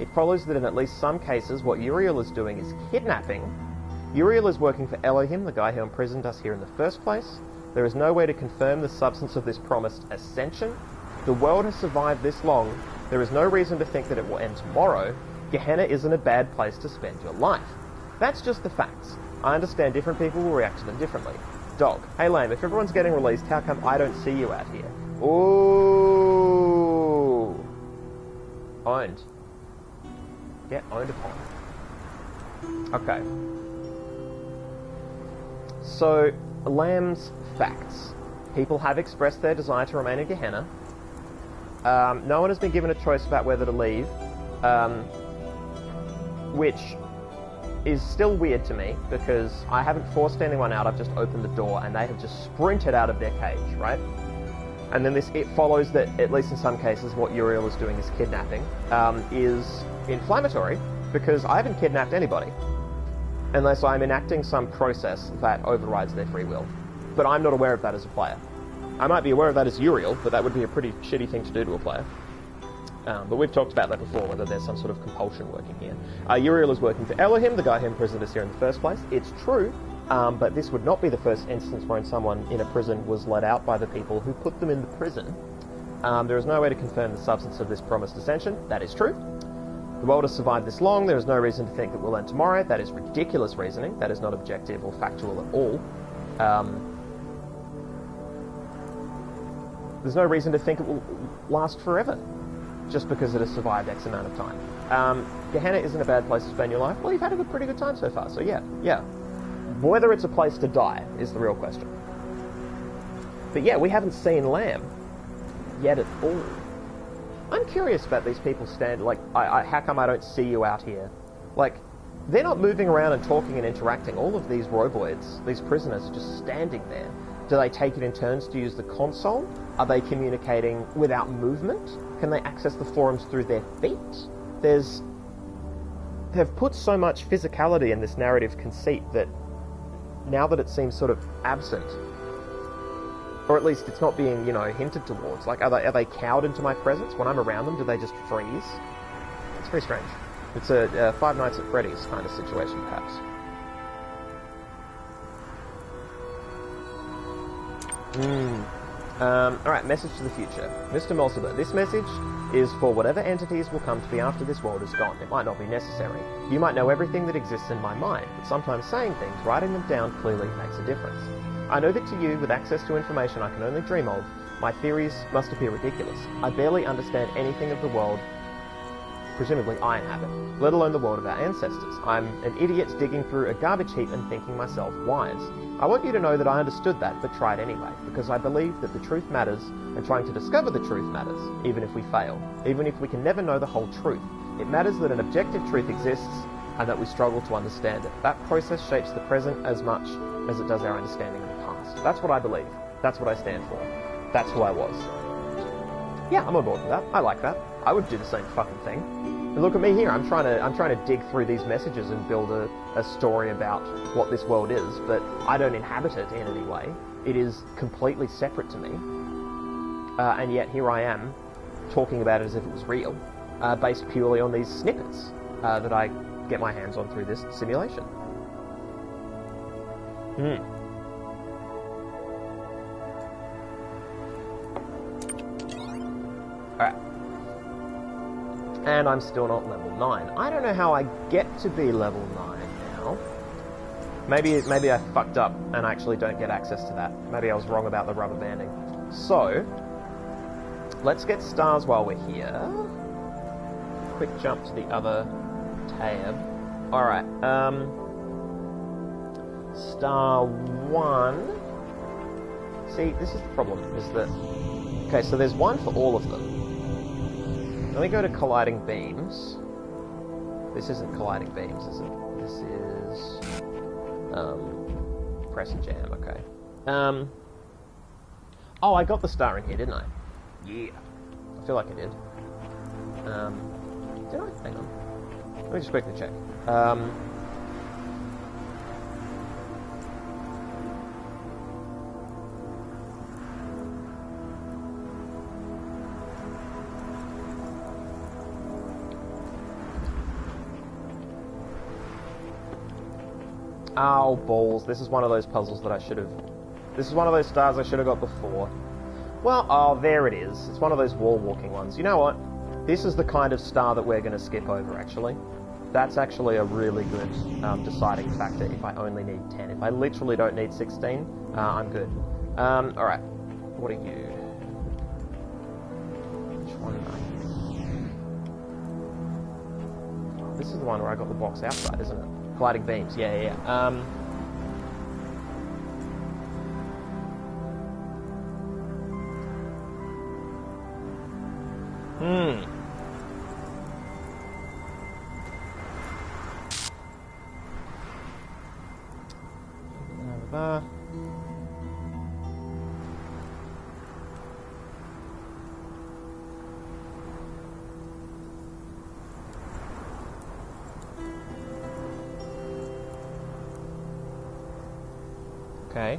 It follows that in at least some cases, what Uriel is doing is kidnapping. Uriel is working for Elohim, the guy who imprisoned us here in the first place. There is no way to confirm the substance of this promised ascension. The world has survived this long. There is no reason to think that it will end tomorrow. Gehenna isn't a bad place to spend your life. That's just the facts. I understand different people will react to them differently. Dog. Hey Lame, if everyone's getting released, how come I don't see you out here? Ooh. Owned. Yeah, owned upon. Okay. So, Lamb's facts. People have expressed their desire to remain in Gehenna. No one has been given a choice about whether to leave, which is still weird to me, because I haven't forced anyone out, I've just opened the door, and they have just sprinted out of their cage, right? And then it follows that, at least in some cases, what Uriel is doing is kidnapping, is inflammatory, because I haven't kidnapped anybody, unless I'm enacting some process that overrides their free will. But I'm not aware of that as a player. I might be aware of that as Uriel, but that would be a pretty shitty thing to do to a player. But we've talked about that before, whether there's some sort of compulsion working here. Uriel is working for Elohim, the guy who imprisoned us here in the first place. It's true, but this would not be the first instance where someone in a prison was let out by the people who put them in the prison. There is no way to confirm the substance of this promised ascension. That is true. The world has survived this long. There is no reason to think that we'll end tomorrow. That is ridiculous reasoning. That is not objective or factual at all. There's no reason to think it will last forever, just because it has survived X amount of time. Gehenna isn't a bad place to spend your life. Well, you've had a pretty good time so far, so yeah. Whether it's a place to die is the real question. But yeah, we haven't seen Lamb yet at all. I'm curious about these people how come I don't see you out here? Like, they're not moving around and talking and interacting. All of these roboids, these prisoners, are just standing there. Do they take it in turns to use the console? Are they communicating without movement? Can they access the forums through their feet? They've put so much physicality in this narrative conceit that now that it seems sort of absent, or at least it's not being, hinted towards. Like, are they cowed into my presence? When I'm around them, do they just freeze? It's very strange. It's a Five Nights at Freddy's kind of situation, perhaps. Alright, message to the future. Mr. Mulciber, this message is for whatever entities will come to be after this world is gone. It might not be necessary. You might know everything that exists in my mind, but sometimes saying things, writing them down clearly makes a difference. I know that to you, with access to information I can only dream of, my theories must appear ridiculous. I barely understand anything of the world presumably I inhabit, let alone the world of our ancestors. I'm an idiot digging through a garbage heap and thinking myself wise. I want you to know that I understood that, but tried anyway, because I believe that the truth matters, and trying to discover the truth matters, even if we fail, even if we can never know the whole truth. It matters that an objective truth exists, and that we struggle to understand it. That process shapes the present as much as it does our understanding of the past. That's what I believe. That's what I stand for. That's who I was. Yeah, I'm on board with that. I like that. I would do the same fucking thing. And look at me here. I'm trying to dig through these messages and build a story about what this world is, but I don't inhabit it in any way. It is completely separate to me. And yet here I am, talking about it as if it was real, based purely on these snippets that I get my hands on through this simulation. Alright. And I'm still not level 9. I don't know how I get to be level 9 now. Maybe I fucked up and I actually don't get access to that. Maybe I was wrong about the rubber banding. So, let's get stars while we're here. Quick jump to the other tab. Alright, star 1. See, this is the problem, is that... Okay, so there's one for all of them. Let me go to colliding beams. This isn't colliding beams, is it? This is... press and jam, okay. Oh, I got the star in here, didn't I? Yeah. I feel like I did. Did I? Hang on. Let me just quickly check. Oh, balls. This is one of those puzzles that I should have... This is one of those stars I should have got before. Well, oh, there it is. It's one of those wall-walking ones. You know what? This is the kind of star that we're going to skip over, actually. That's actually a really good deciding factor if I only need 10. If I literally don't need 16, I'm good. Alright. What are you? Which one am I? This is the one where I got the box outside, isn't it? Colliding beams, yeah. Over there. Okay,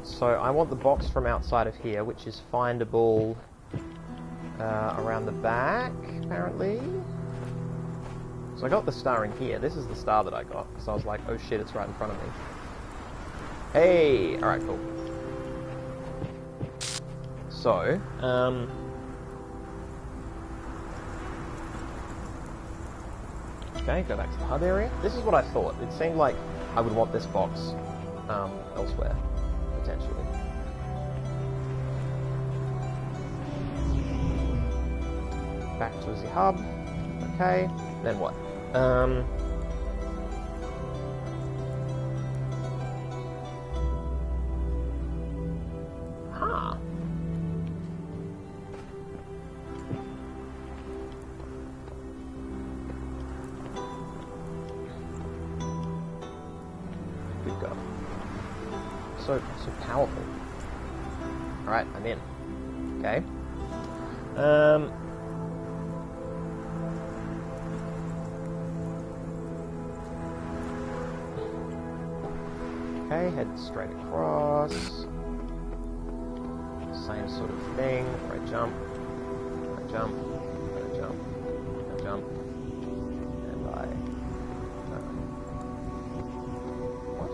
so I want the box from outside of here, which is findable around the back, apparently. So I got the star in here. This is the star that I got. So I was like, oh shit, it's right in front of me. Hey! Alright, cool. So, okay, go back to the hub area. This is what I thought. It seemed like I would want this box elsewhere, potentially. Back to the hub. Okay, then what? Good go. So powerful. Alright, I'm in. Okay. Okay, head straight across. Same sort of thing. Where I jump, I jump, I jump, I jump, and I... what?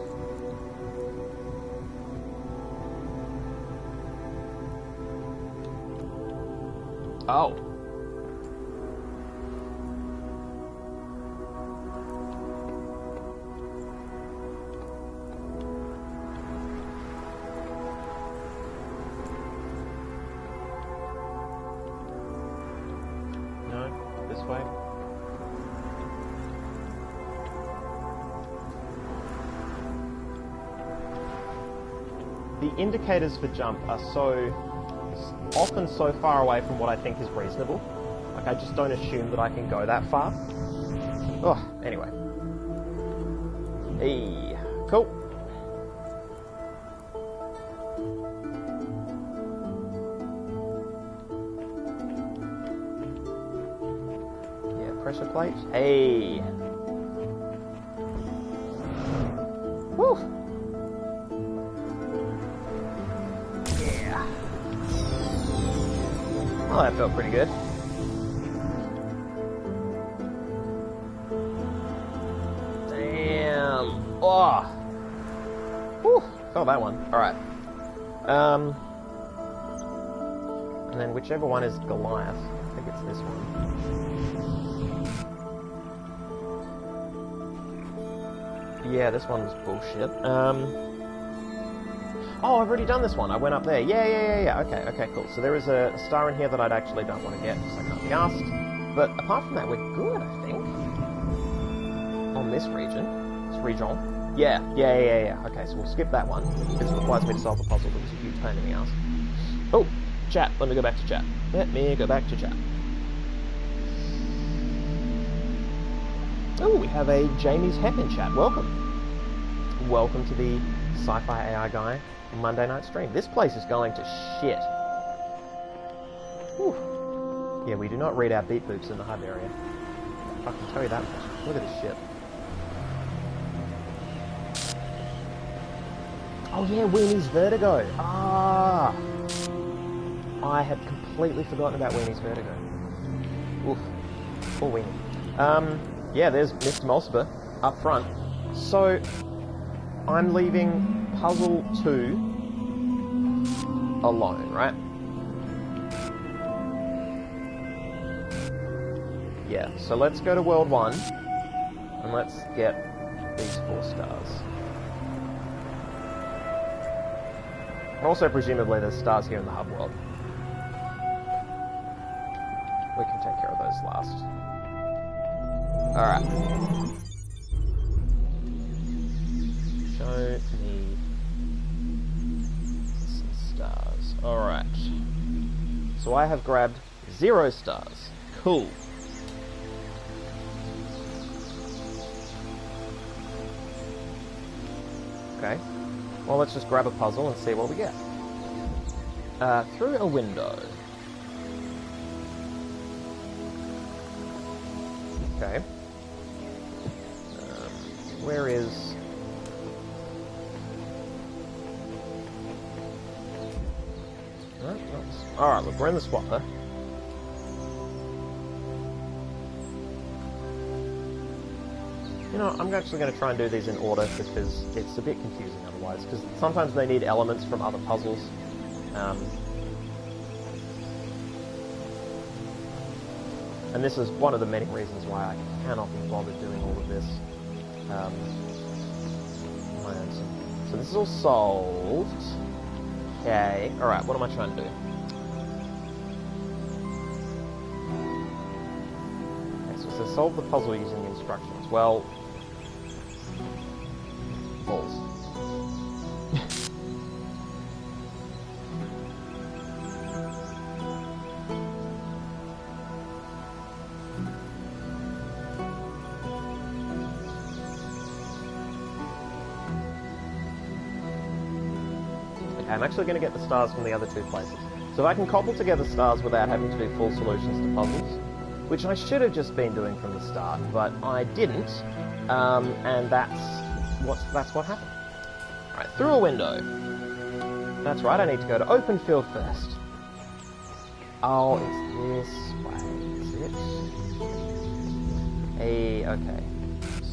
Oh. Way. The indicators for jump are often so far away from what I think is reasonable. Like, I just don't assume that I can go that far. Oh, anyway. Hey, cool. pressure plate. Hey! Whew! Yeah! Oh, that felt pretty good. Damn! Oh! Whew! Felt that one. Alright. And then whichever one is Goliath. I think it's this one. Yeah, this one's bullshit. Oh, I've already done this one. I went up there. Yeah. Okay, cool. So there is a star in here that I'd actually don't want to get because I can't be asked. But apart from that, we're good, I think. On this region. This region. Yeah. Okay, so we'll skip that one. Because it requires me to solve the puzzle, which is a huge pain in the ass. Oh, chat. Let me go back to chat. Oh, we have a Jamie's Heck in chat. Welcome. Welcome to the SciFiAIguy Monday night stream. This place is going to shit. Whew. Yeah, we do not read our beat boops in the hub area. I can tell you that much. Look at this shit. Oh yeah, Weenie's Vertigo. Ah! I had completely forgotten about Weenie's Vertigo. Oof. Poor Weenie. Yeah, there's Mr. Mulciber up front. So, I'm leaving Puzzle 2 alone, right? Yeah, so let's go to World 1, and let's get these 4 stars. And also, presumably, there's stars here in the hub world. We can take care of those last. Alright. Show me some stars. Alright. So I have grabbed 0 stars. Cool. Okay. Well, let's just grab a puzzle and see what we get. Through a window. Okay. Where is... Alright, look, we're in the swapper. You know, I'm actually going to try and do these in order because it's a bit confusing otherwise, because sometimes they need elements from other puzzles. And this is one of the many reasons why I cannot be bothered doing all of this on my own. So this is all solved. Okay, alright, what am I trying to do? Okay, so it says solve the puzzle using the instructions. Well, balls. I'm actually going to get the stars from the other 2 places. So if I can cobble together stars without having to do full solutions to puzzles, which I should have just been doing from the start, but I didn't, and that's what happened. Alright, through a window. That's right, I need to go to open field first. Oh, it's this way, is it? Hey, okay.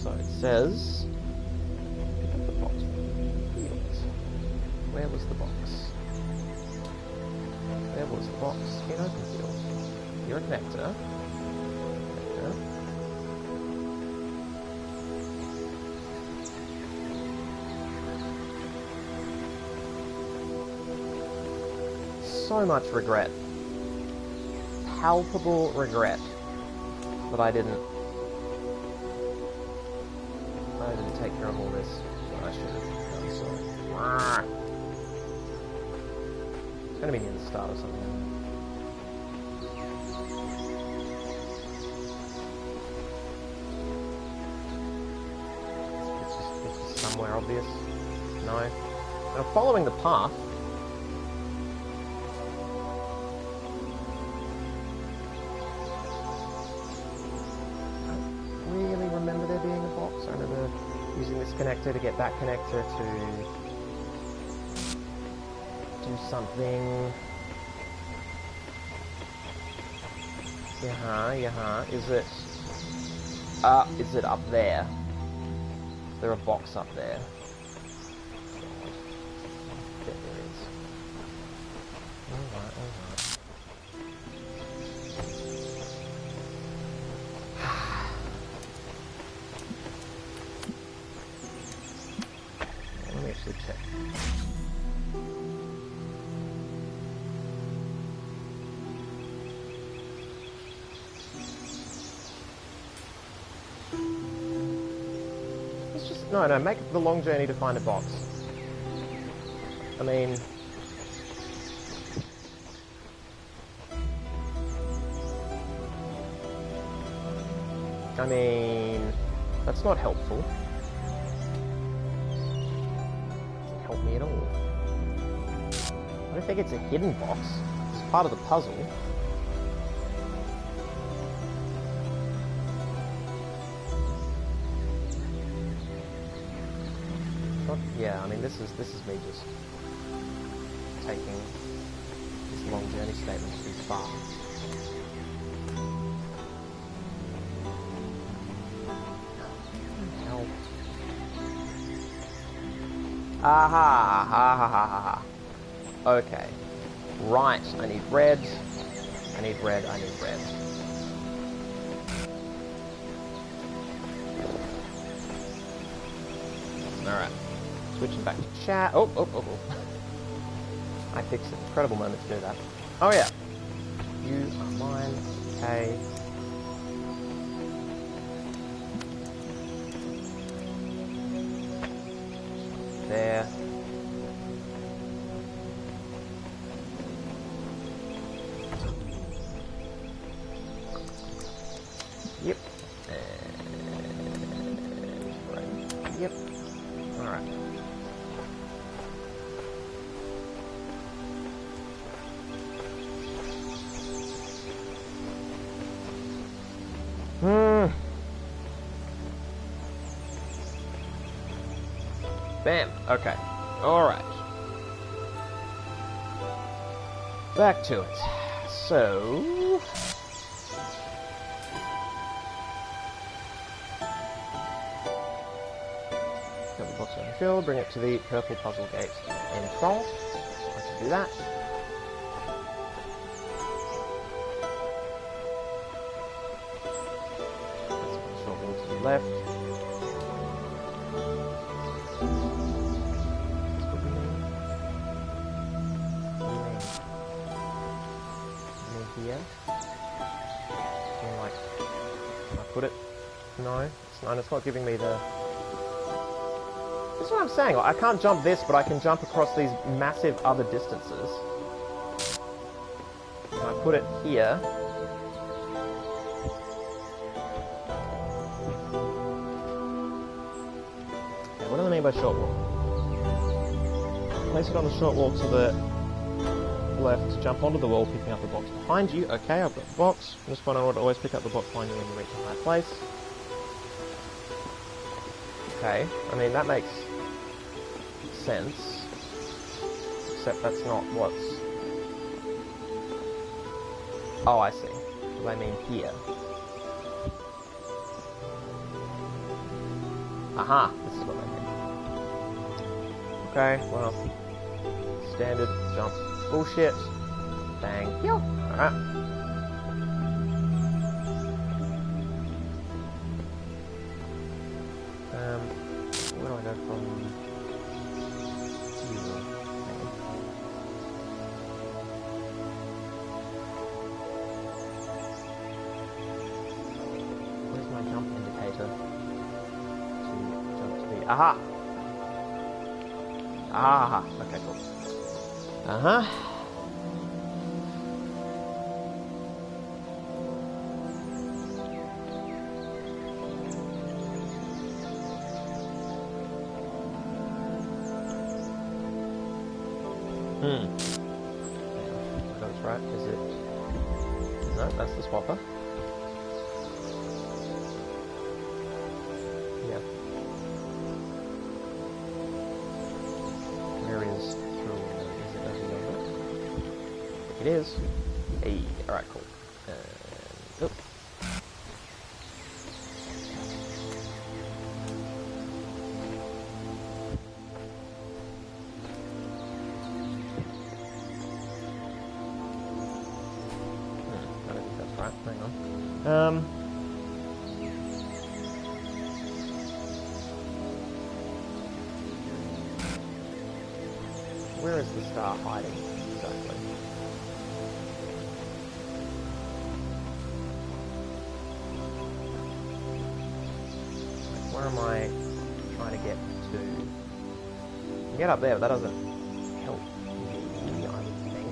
So it says... Where was the box? Where was the box in open field? You're a connector. So much regret. Palpable regret that I didn't take care of all this when I should have done so. It's going to be near the start or something. It's just somewhere obvious. No. I'm following the path. connector to get that connector to do something. Is it up there? Is there a box up there? There is. Alright. Let me actually check. No, make the long journey to find a box. I mean... that's not helpful. Doesn't help me at all. I don't think it's a hidden box. It's part of the puzzle. Yeah, I mean, this is me just taking this long journey statement too far. Hell. Aha. Okay. Right, I need red. I need red. Alright. Switching back to chat. Oh. I fixed an incredible moment to do that. Oh yeah. You are mine. Okay. There. Yep. And yep. Alright. Bam. Okay. Alright. Back to it. So... Purple box unfilled, bring it to the purple puzzle gate in front. I can do that. Let's put the short wall to the left. It's not giving me the... That's what I'm saying. I can't jump this, but I can jump across these massive other distances. And I put it here. Okay, what do I mean by short walk? Place it on the short walk to the left, jump onto the wall, picking up the box behind you. Okay, I've got the box. From this point on, I would always pick up the box behind you when you reach a high place. Okay, I mean, that makes sense. Except that's not what's... Oh, I see. What do I mean here? Aha, this is what I mean. Okay, well, standard jump bullshit. Bang. Yo. Alright. Where do I go from here? Where's my jump indicator? To jump to the... Aha! Aha! Okay, cool. Uh-huh. That's right. Is it? No, that's the swapper. Yeah. is. Hey, alright, cool. Oop. I don't think that's right. Hang on. Where is the star hiding exactly? Where am I trying to get to? Get up there, but that doesn't help me, I would think.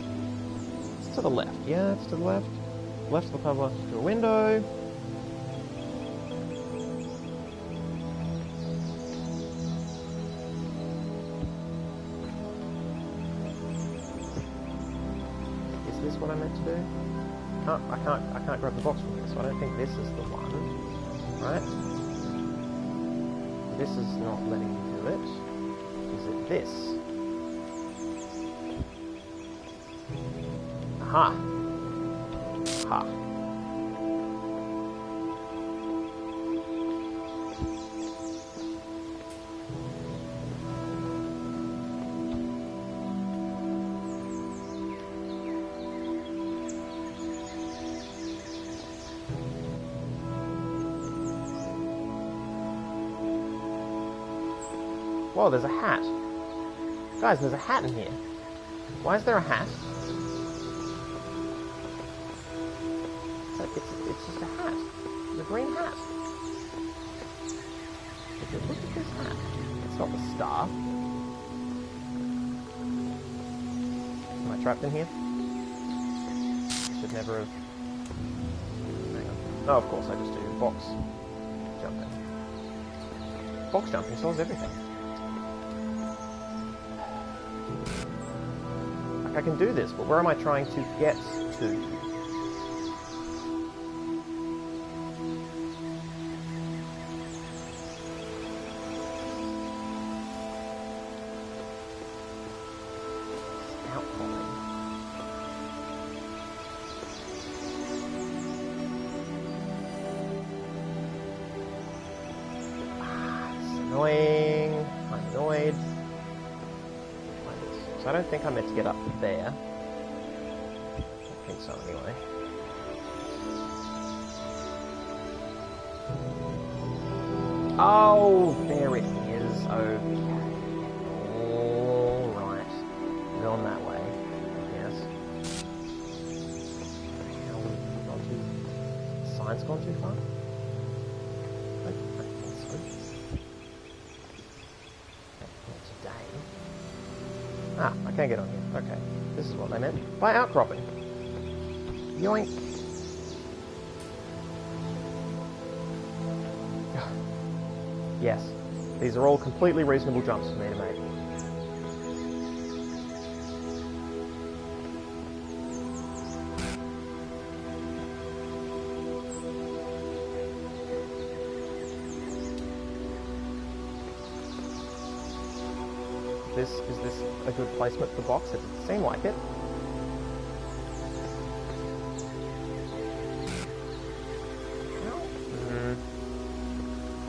It's to the left. Yeah, it's to the left. Left will cover to a window. Is this what I meant to do? I can't grab the box from here, so I don't think this is the one, right? This is not letting me do it. Is it this? Aha! Aha. Whoa, there's a hat. Guys, there's a hat in here. Why is there a hat? It's just a hat. It's a green hat. Look at this hat. It's not the star. Am I trapped in here? Should never have... Hang on. Oh, of course, I just do box jumping. Box jumping solves everything. I can do this, but where am I trying to get to? Outcropping. It's annoying. I'm annoyed. I don't think I meant to get up there. I don't think so anyway. Oh, there it is. Okay. Alright. Gone that way, I guess. How gone too... Science gone too far? I think so. Today. Ah, I can't get on here. Okay. This is what they meant by outcropping. Yoink. Yes. These are all completely reasonable jumps for me to make. Is this a good placement for the box? It doesn't seem like it.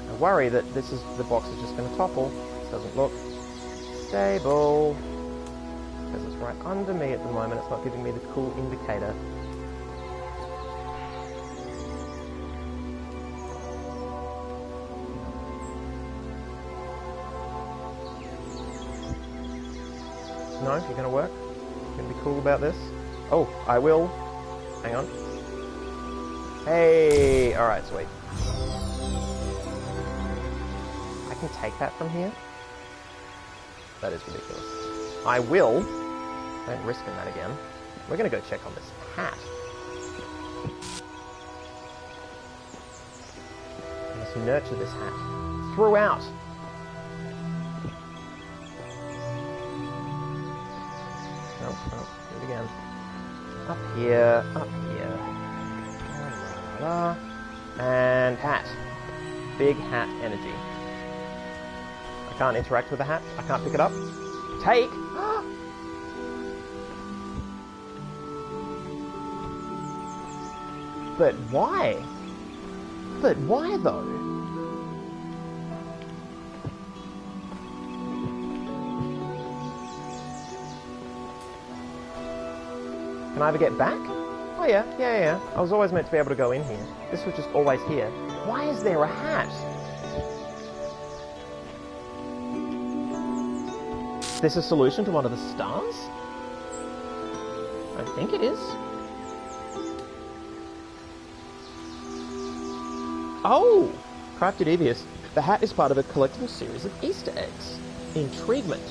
I worry that this is the box is just going to topple. This doesn't look stable because it's right under me at the moment. It's not giving me the cool indicator. No, you're going to work? You're going to be cool about this? Oh, I will. Hang on. Hey! Alright, sweet. I can take that from here? That is ridiculous. I will. Don't risk that again. We're going to go check on this hat. I must nurture this hat. Throughout. Oh, do it again. Up here, up here. La, la, la. And hat. Big hat energy. I can't interact with the hat. I can't pick it up. Take! But why? But why though? Can I ever get back? Oh yeah. I was always meant to be able to go in here. This was just always here. Why is there a hat? Is this a solution to one of the stars? I think it is. Oh! Crafted Evius. The hat is part of a collectible series of Easter eggs. Intriguement.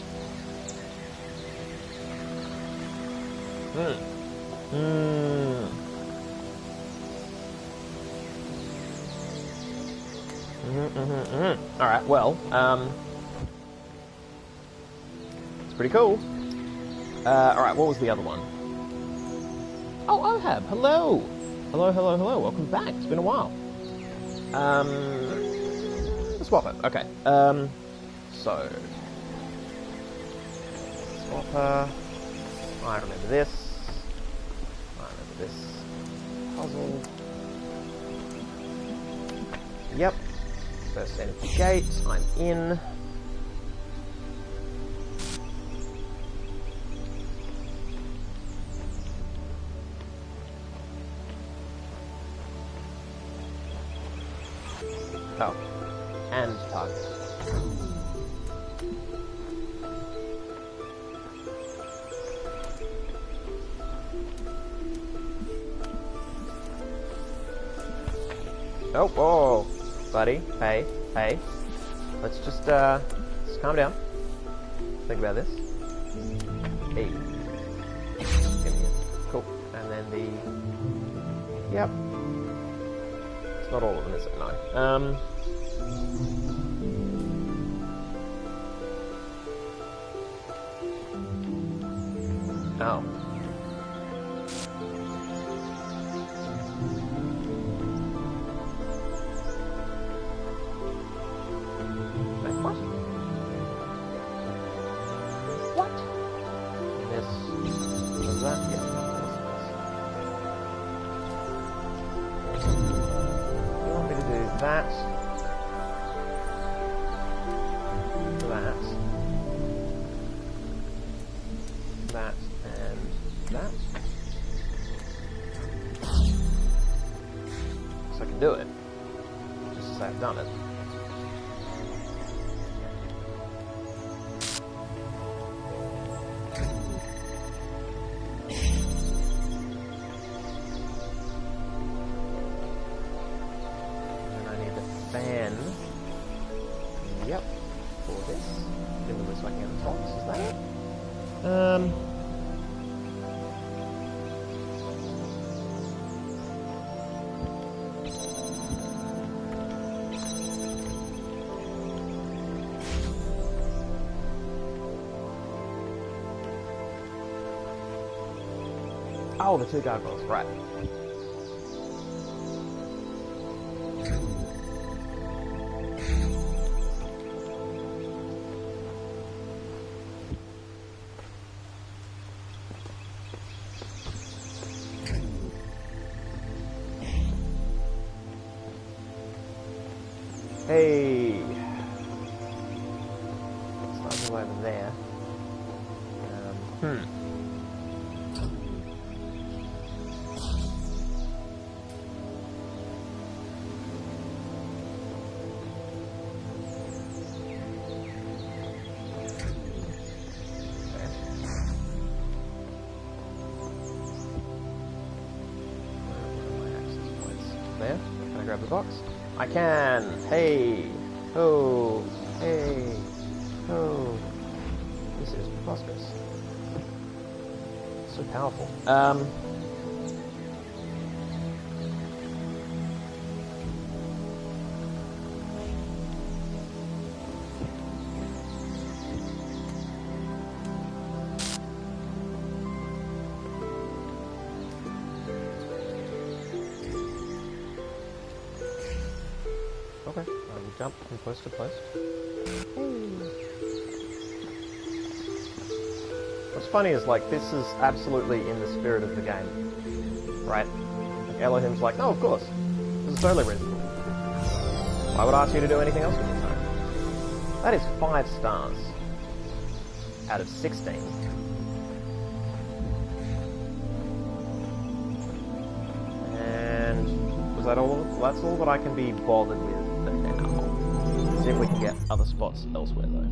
Alright, well, it's pretty cool. Alright, what was the other one? Oh, Ohab, hello! Hello, welcome back, it's been a while. Swap it, okay. So... Swapper... I remember this. Puzzle. Yep. First empty gate. I'm in. Oh. And target. Oh, whoa, buddy, hey, let's just calm down, think about this, hey, give me it, cool, and then the, yep, it's not all of them, is it? No, oh. That, and that. So I can do it, just to say I've done it. Yep, for this. Give them this way on the top, is that it? Oh, the two gargoyles, right. Hey! Let's go over there. There. Can I grab the box? I can! Hey! Oh! Hey! Oh! This is preposterous. So powerful. Okay, I will jump from post to post. What's funny is, like, this is absolutely in the spirit of the game, right? Elohim's like, no, of course. This is totally reasonable. I would ask you to do anything else with your time. That is 5 stars out of 16. And was that all? That's all that I can be bothered with for now. Let's see if we can get other spots elsewhere though.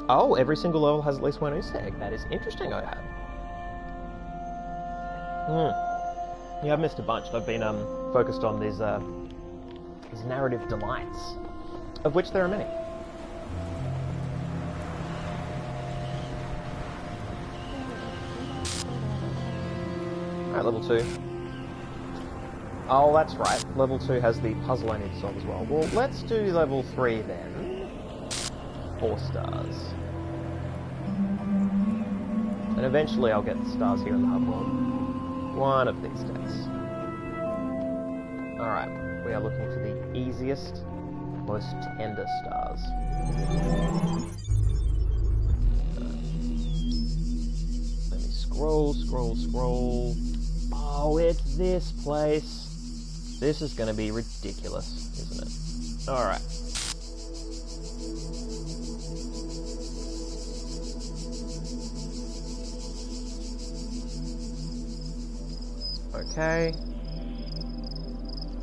Oh, every single level has at least one Easter egg. That is interesting, I have. Yeah, I've missed a bunch. I've been focused on these narrative delights, of which there are many. Alright, level 2. Oh, that's right. Level 2 has the puzzle I need to solve as well. Well, let's do level 3 then. 4 stars. And eventually I'll get the stars here in the hub world. One of these days. Alright, we are looking for the easiest, most tender stars. Let me scroll. Oh, it's this place. This is going to be ridiculous, isn't it? Alright. Okay.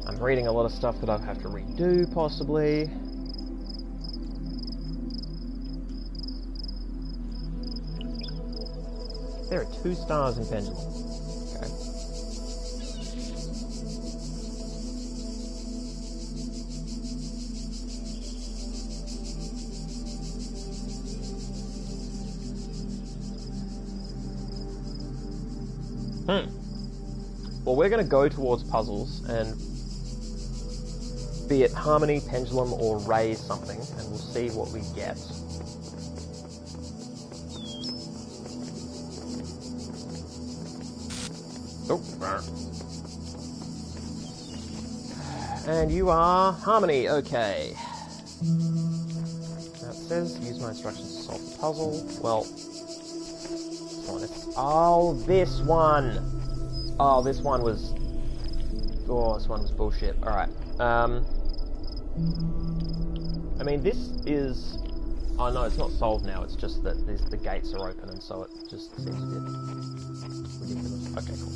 I'm reading a lot of stuff that I'll have to redo, possibly. There are 2 stars in Pendulum. Okay. Well, we're going to go towards puzzles, and be it Harmony, Pendulum, or Raise something, and we'll see what we get. Oh. And you are Harmony, okay. Now it says, use my instructions to solve the puzzle. Well, oh, this one! Oh, this one was... Oh, this one was bullshit. Alright. I mean, this is... Oh, no, it's not solved now. It's just that the gates are open, and so it just seems a bit ridiculous. Okay, cool.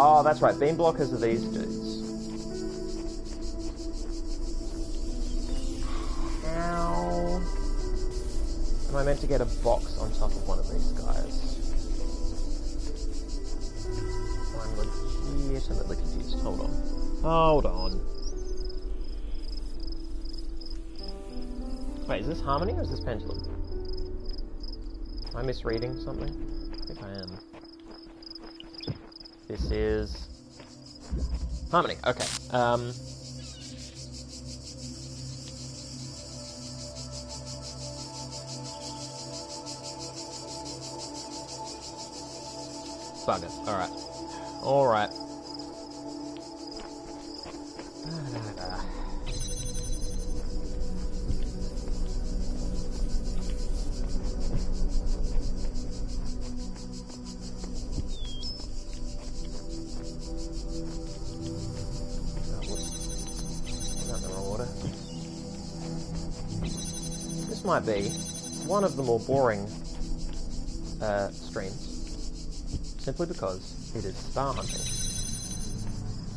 Oh, that's right. Beam blockers are these dudes. How am I meant to get a box on top of one of these guys? I'm legitimately confused. Hold on. Wait, is this Harmony or is this Pendulum? Am I misreading something? I think I am. This is Harmony, okay. Bugger, alright. Might be one of the more boring streams, simply because it is star hunting.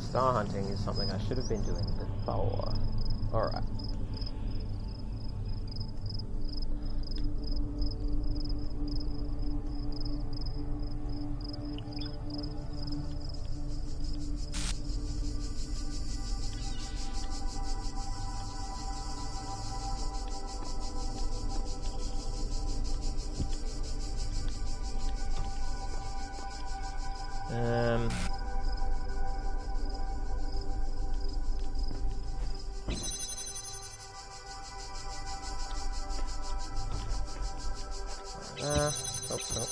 Star hunting is something I should have been doing before. Alright. Um, oh, no.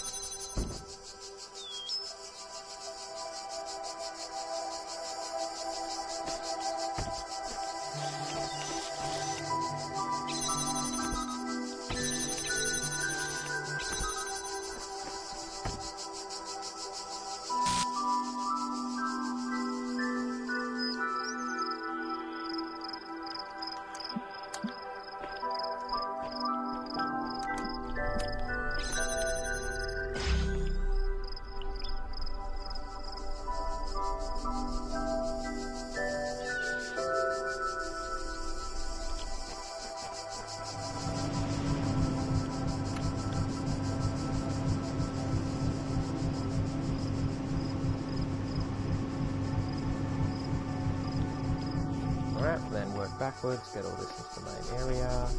Alright, then work backwards, get all this into the main area.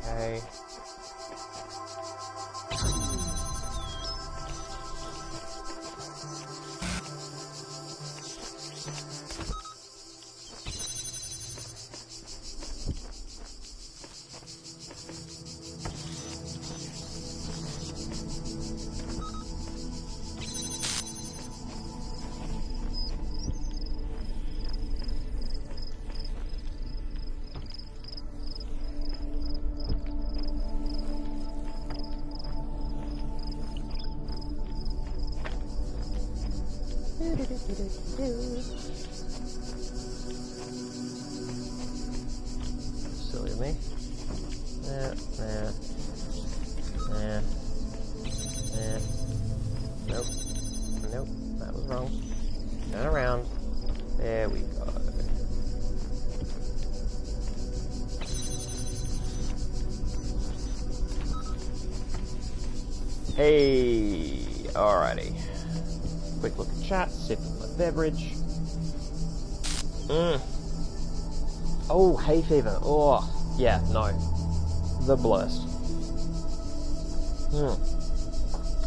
Okay. Silly of me. Nope. Nope, that was wrong. Turn around. There we go. Hey, alrighty. Quick look at chat, sipping my beverage. Oh, hay fever. Oh, yeah, no. The blessed.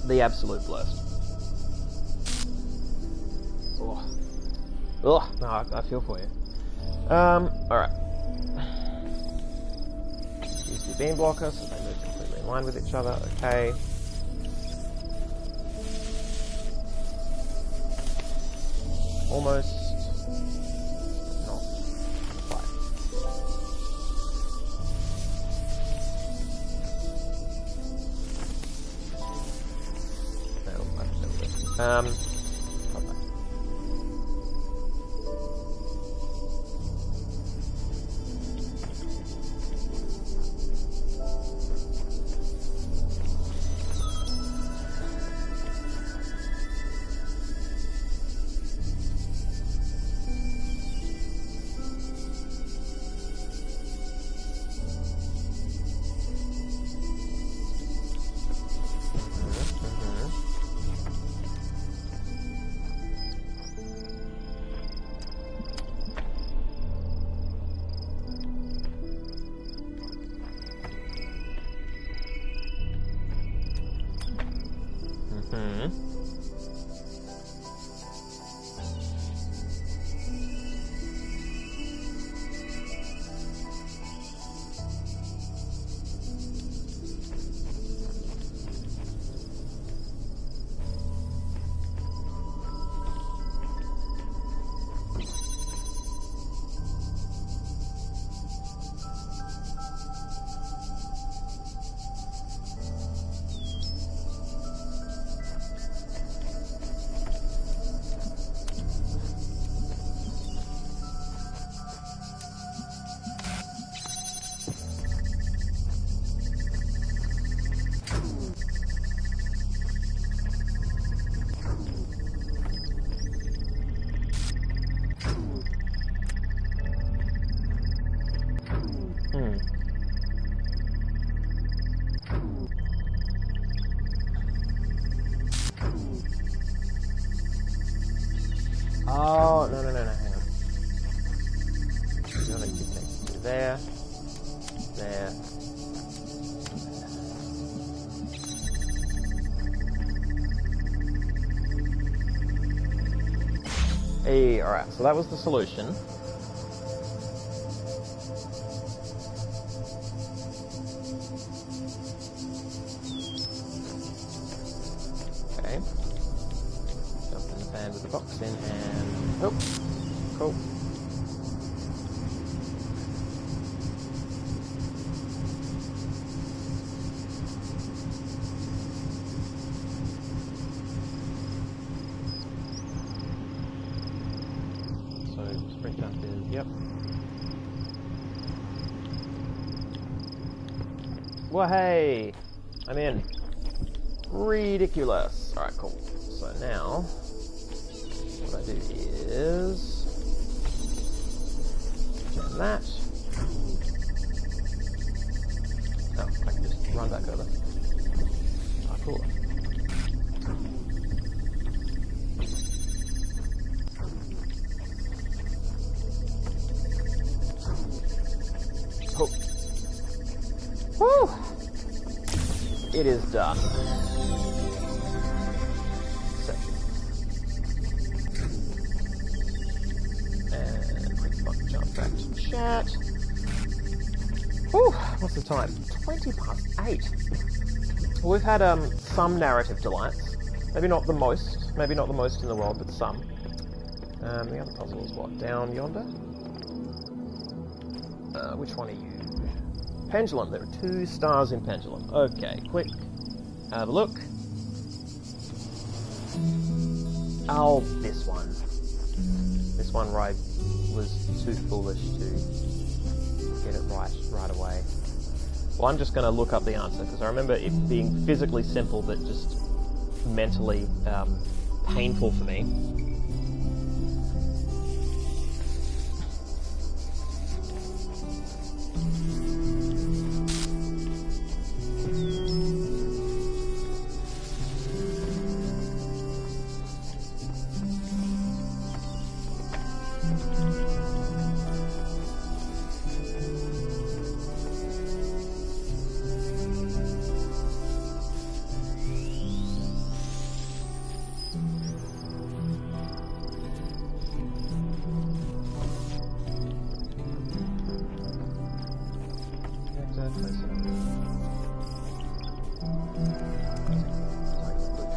The absolute blessed. Oh, no, I feel for you. Alright. Use the beam blocker so they move completely in line with each other. Okay. Almost. Not quite. No, that's no good. Oh, no, hang on. You gotta keep connected to there. There. Hey, alright, so that was the solution. Okay. Jump in the pan with the box in and... Oh, cool. Sprint jump is, yep. Well, hey! I'm in. Ridiculous. Alright, cool. So now, what I do is... jam that. Oh, I can just run back over. Ah, cool. Oh. Woo! It is done. So. And quick fuck jump back to chat. Whew, what's the time? 20 past 8. Well, we've had some narrative delights. Maybe not the most in the world, but some. The other puzzle is what? Down yonder? Which one are you? Pendulum. There are 2 stars in Pendulum. Okay, quick. Have a look. Oh, this one. This one where I was too foolish to get it right away. Well, I'm just going to look up the answer, because I remember it being physically simple, but just mentally painful for me.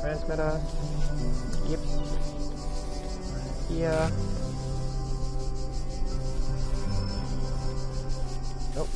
Transmitter. Yep. Here. Nope.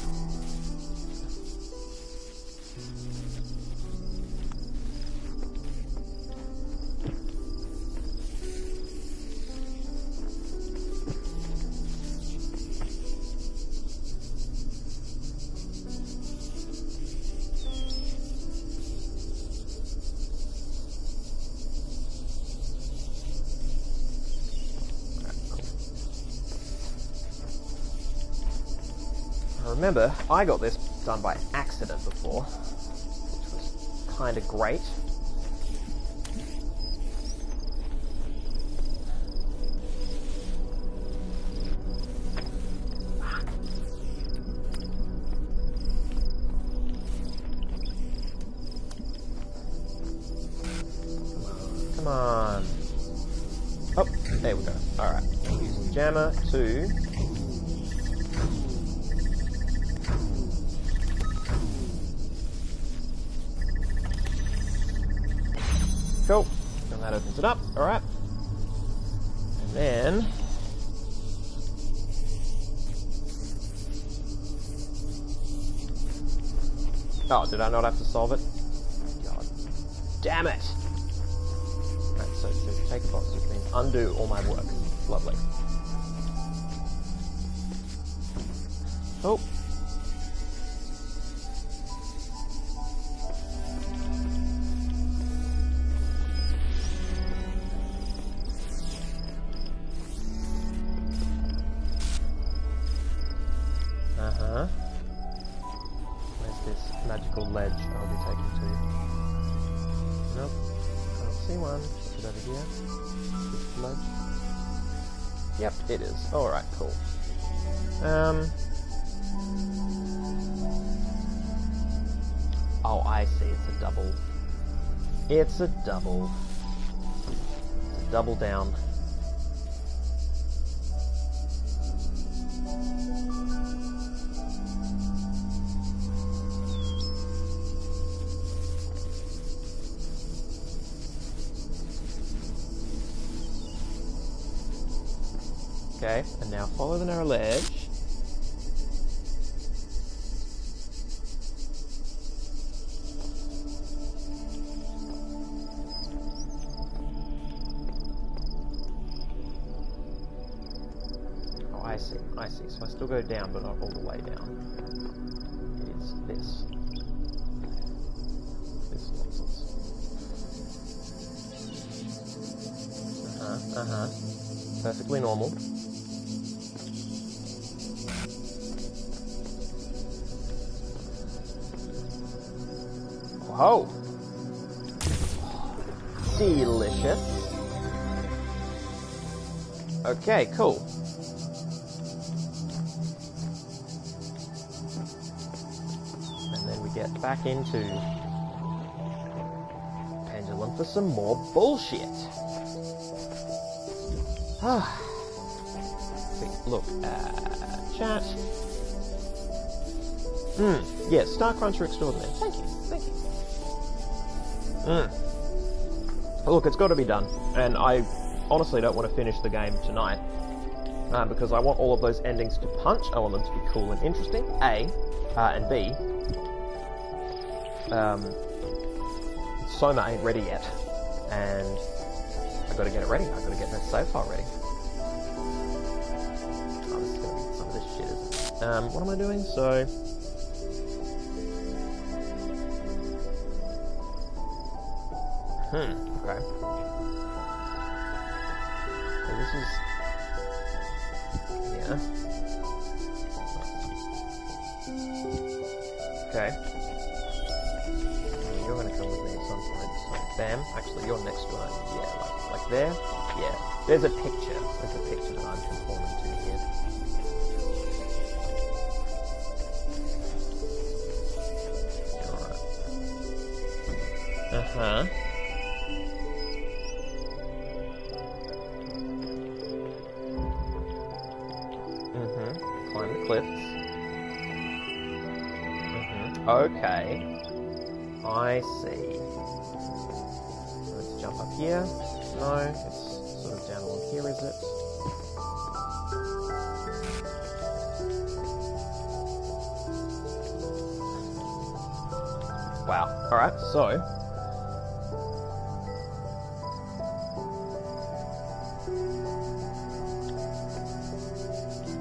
Remember, I got this done by accident before, which was kind of great. Come on. Oh, there we go. Alright, using jammer to... Cool. And that opens it up. Alright. And then... Oh, did I not have to solve it? God damn it! Right, so take a box, which means undo all my work. Lovely. Oh. Where's this magical ledge I'll be taken to? Nope. Can't see one. Is it over here? This ledge? Yep, it is. Alright, cool. Oh, I see. It's a double. It's a double. It's a double down. Okay, and now follow the narrow ledge. Oh, I see, I see. So I still go down, but not all the way down. It's this. This nonsense. Perfectly normal. Oh! Delicious. Okay, cool. And then we get back into Pendulum for some more bullshit. Look, chat. Yes, Star Cruncher Extraordinary. Thank you, thank you. Look, it's got to be done, and I honestly don't want to finish the game tonight, because I want all of those endings to punch. I want them to be cool and interesting, A, and B, Soma ain't ready yet, and I've got to get it ready. I've got to get that save file ready. Oh, this is going to be some of this shit, isn't it? What am I doing? So... okay. So this is... yeah. Okay. You're going to come with me at some point. So, bam. Actually, you're next to it. Yeah, like there. Yeah. There's a picture. There's a picture that I'm conforming to here. Alright. Climb the cliffs. Okay. I see. Let's jump up here. No, it's sort of down along here, is it? Wow. Alright, so...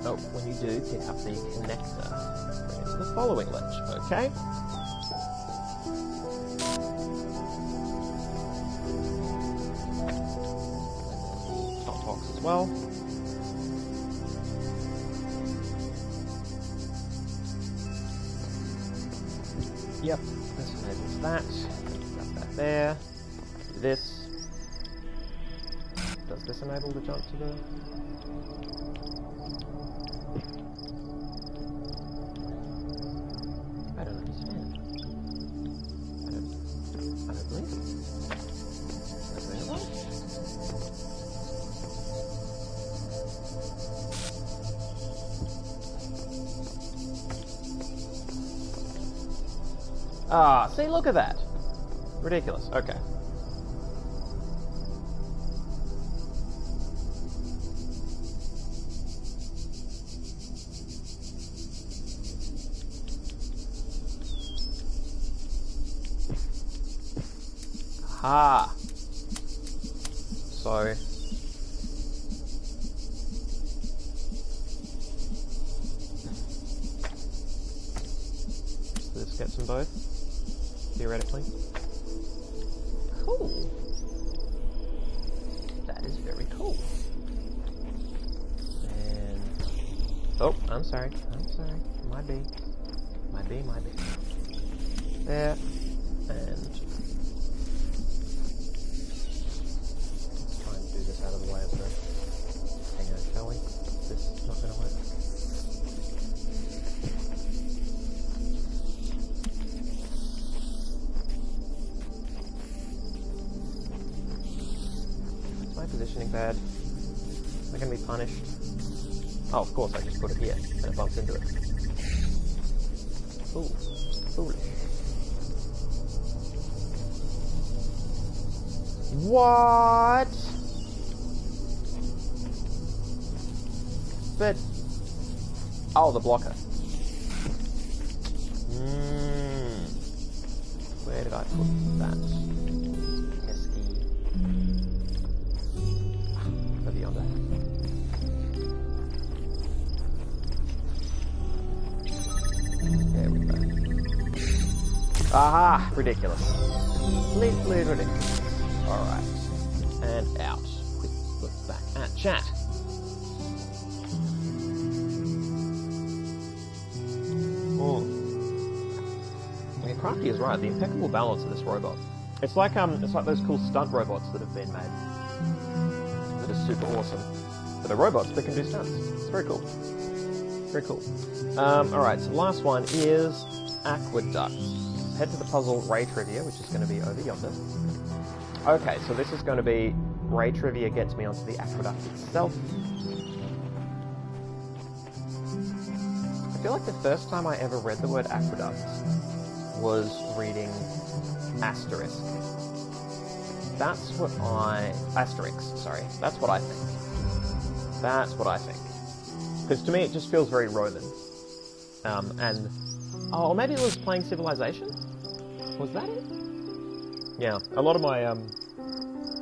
oh, when you do, pick up the connector. Bring it to the following ledge, okay? Top box as well. Yep, this enables that. Grab that there. Do this. Does this enable the jump to the... I don't understand. I don't believe it. That's what it was. Ah, see, look at that. Ridiculous. Okay. Ah. So. This gets them both, theoretically. Cool. That is very cool. And oh, I'm sorry. My B. There. And out of the way of the hangar, shall we? This is not going to work. Is my positioning bad? Am I going to be punished? Oh, of course, I just put it here and it bumps into it. Ooh, foolish. What? But... Oh, the blocker. Where did I put that? SE. Over yonder. There we go. Aha! Ridiculous. Completely ridiculous. Alright. And out. Quick look back at chat. Yeah, Crafty is right. The impeccable balance of this robot. It's like those cool stunt robots that have been made. That are super awesome. But they're robots that can do stunts. It's very cool. Very cool. Alright, so the last one is Aqueduct. Head to the puzzle Ray Trivia, which is going to be over yonder. Okay, so this is going to be Ray Trivia gets me onto the aqueduct itself. I feel like the first time I ever read the word aqueduct was reading asterisk. That's what Asterix, sorry. That's what I think. That's what I think. Because to me it just feels very Roman. And... Oh, or maybe it was playing Civilization? Was that it? Yeah, a lot of my,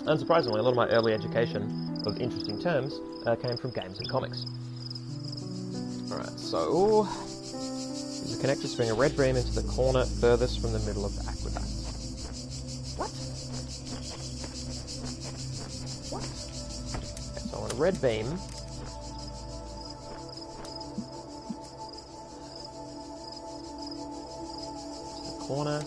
unsurprisingly, a lot of my early education of interesting terms came from games and comics. Alright, so... use the connector to bring a red beam into the corner furthest from the middle of the aqueduct. What? What? Okay, so I want a red beam. Corner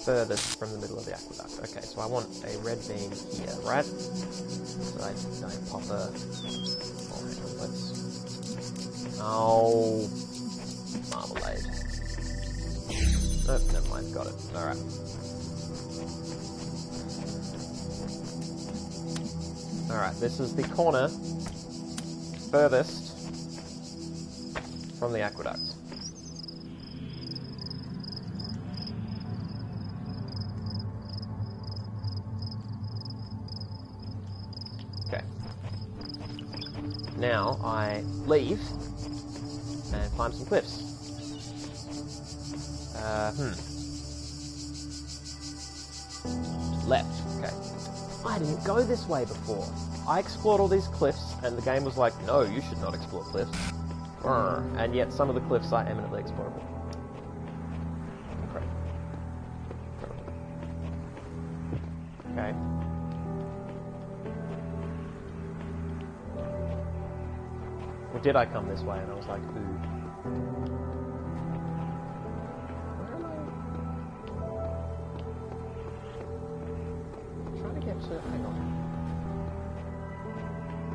furthest from the middle of the aqueduct. Okay, so I want a red beam here, right? So I don't pop a... Oh, hang on, let's... Oh... Marmalade. Nope, never mind, got it. Alright. Alright, this is the corner furthest from the aqueduct. Now I leave and climb some cliffs. Left, okay. I didn't go this way before. I explored all these cliffs and the game was like, no, you should not explore cliffs. And yet some of the cliffs are eminently explorable. Incredible. Okay. Or did I come this way? And I was like, ooh. Where am I? I'm trying to get to... Hang on.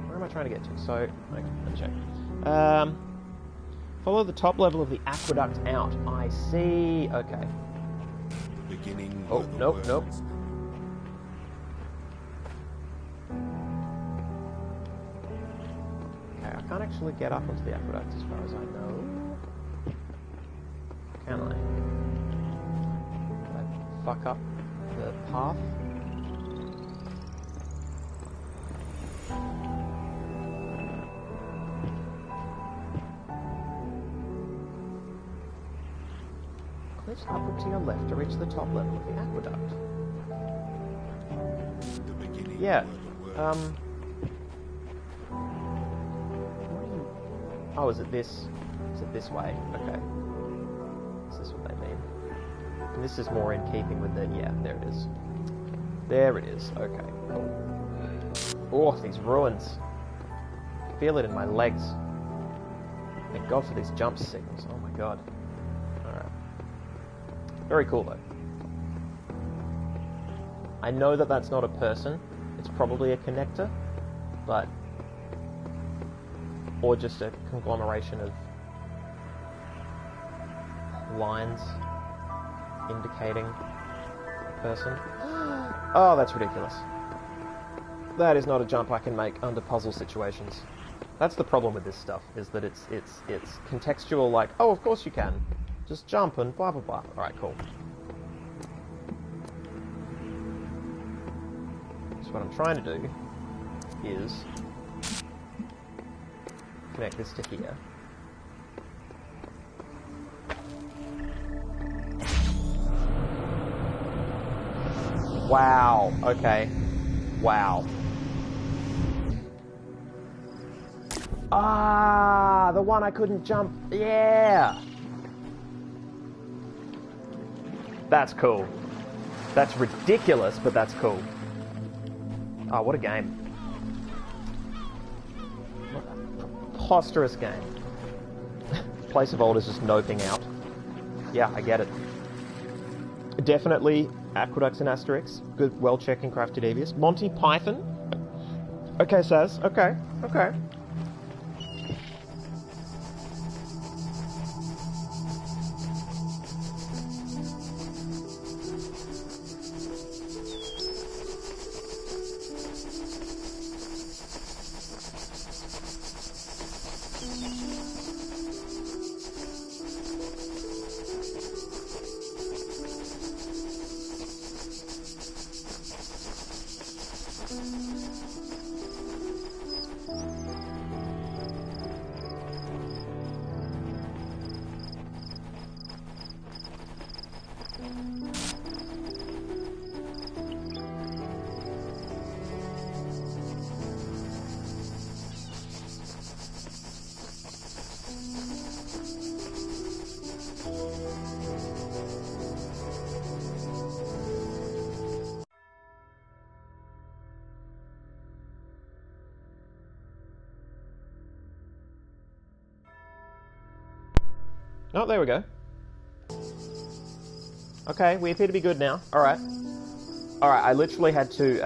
Where am I trying to get to? So, okay, let's check. Follow the top level of the aqueduct out. I see. Okay. Beginning. Oh, nope, nope. I can't actually get up onto the aqueduct as far as I know. Can I? Did I fuck up the path? Cliffs upward to your left to reach the top level of the aqueduct. Yeah, oh, is it this? Is it this way? Okay. Is this what they mean? And this is more in keeping with the... Yeah, there it is. There it is. Okay, cool. Oh, these ruins. I feel it in my legs. Thank God for these jump signals. Oh my God. Alright. Very cool though. I know that that's not a person. It's probably a connector. But... or just a conglomeration of lines indicating a person. Oh, that's ridiculous. That is not a jump I can make under puzzle situations. That's the problem with this stuff, is that it's contextual, like, oh, of course you can. Just jump and blah blah blah. Alright, cool. So what I'm trying to do is connect this to here. Wow, okay. Wow. Ah, the one I couldn't jump. Yeah! That's cool. That's ridiculous, but that's cool. Oh, what a game. What a preposterous game. Place of Old is just noping out. Yeah, I get it. Definitely Aqueducts and Asterix. Good, well-checked and crafted devious. Monty Python. Okay, Saz. Okay, okay. Oh, there we go. Okay, we appear to be good now. Alright. Alright, I literally had to,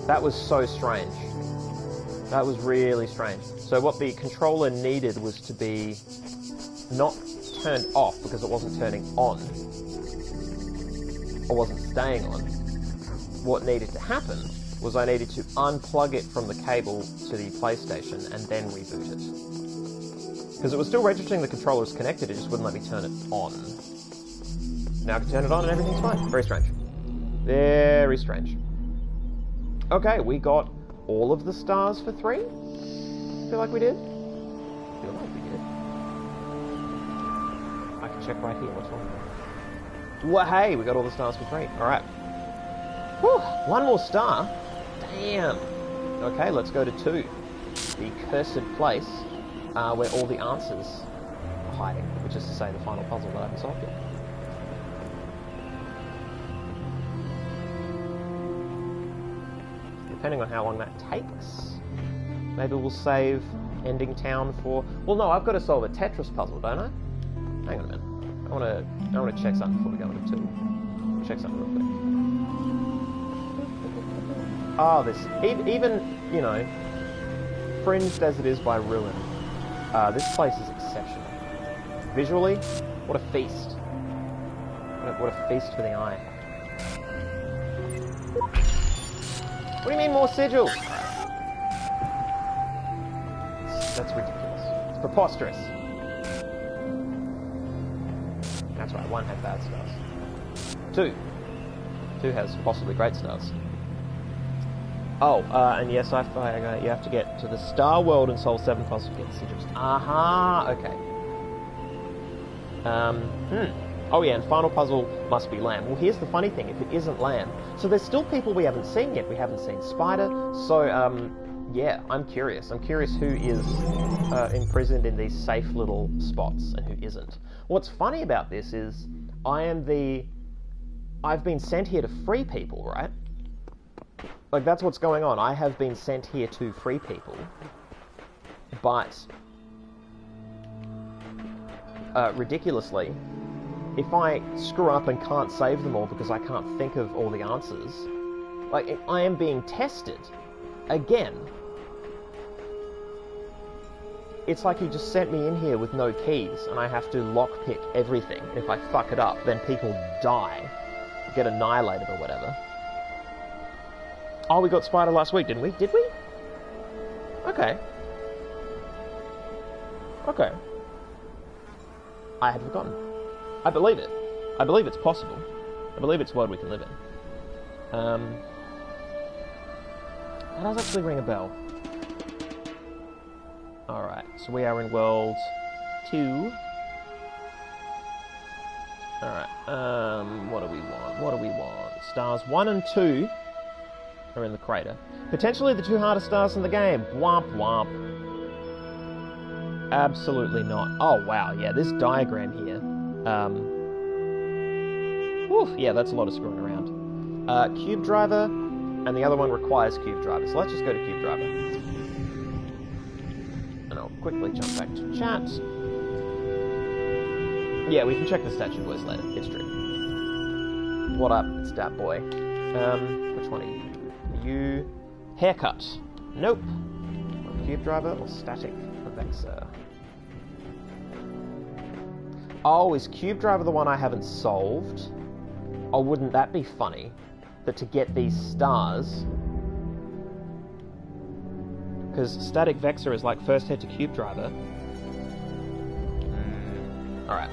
that was so strange. That was really strange. So what the controller needed was to be not turned off because it wasn't turning on. Or wasn't staying on. What needed to happen was I needed to unplug it from the cable to the PlayStation and then reboot it. Because it was still registering the controller as connected, it just wouldn't let me turn it on. Now I can turn it on and everything's fine. Very strange. Very strange. Okay, we got all of the stars for 3? Feel like we did? Feel like we did. I can check right here, what's wrong with that? Well, hey, we got all the stars for 3. Alright. Whew, 1 more star? Damn. Okay, let's go to 2. The cursed place. Where all the answers are hiding, which is to say the final puzzle that I haven't solved yet. Depending on how long that takes, maybe we'll save ending town for... Well, no, I've got to solve a Tetris puzzle, don't I? Hang on a minute. I want to check something before we go into 2. Check something real quick. Oh, this... Even, you know, fringed as it is by ruin, this place is exceptional. Visually, what a feast. What a feast for the eye. What do you mean more sigils? That's ridiculous. It's preposterous. That's right, 1 had bad stars. 2 has possibly great stars. Oh, and yes, SciFiAIguy, you have to get to the Star World and solve 7 puzzles to get the sigils. Aha, okay. Oh yeah, and final puzzle must be Lamb. Well, here's the funny thing, if it isn't Lamb, so there's still people we haven't seen yet. We haven't seen Spider, so, yeah, I'm curious. I'm curious who is imprisoned in these safe little spots and who isn't. What's funny about this is, I've been sent here to free people, right? Like, that's what's going on. I have been sent here to free people, but ridiculously, if I screw up and can't save them all because I can't think of all the answers, like, I am being tested again. It's like he just sent me in here with no keys, and I have to lockpick everything. If I fuck it up, then people die, get annihilated or whatever. Oh, we got Spider last week, didn't we? Did we? Okay. Okay. I had forgotten. I believe it. I believe it's possible. I believe it's a world we can live in. That does actually ring a bell. Alright, so we are in world 2. Alright, what do we want? What do we want? Stars 1 and 2 are in the crater. Potentially the 2 hardest stars in the game. Womp womp. Absolutely not. Oh wow, yeah, this diagram here. Yeah, that's a lot of screwing around. Cube driver, and the other one requires cube driver. So let's just go to cube driver. And I'll quickly jump back to chat. Yeah, we can check the statue boys later. It's true. What up, it's that boy. Which one are you? Are you... Haircut. Nope. Cube driver or static vexor? Oh, is cube driver the one I haven't solved? Oh, wouldn't that be funny? That to get these stars... Because static vexor is like first head to cube driver. Alright.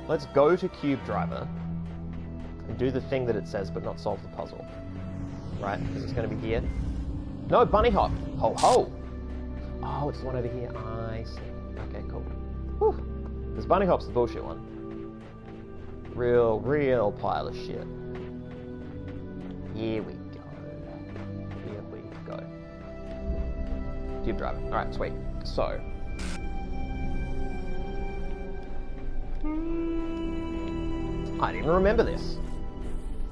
Let's go to cube driver and do the thing that it says but not solve the puzzle. Right? Because it's going to be here. No, bunny hop! Ho ho! Oh, it's the one over here. I see. Okay, cool. Whew. Because bunny hop's the bullshit one. Real pile of shit. Here we go. Here we go. Cube driver. Alright, sweet. So. I didn't even remember this.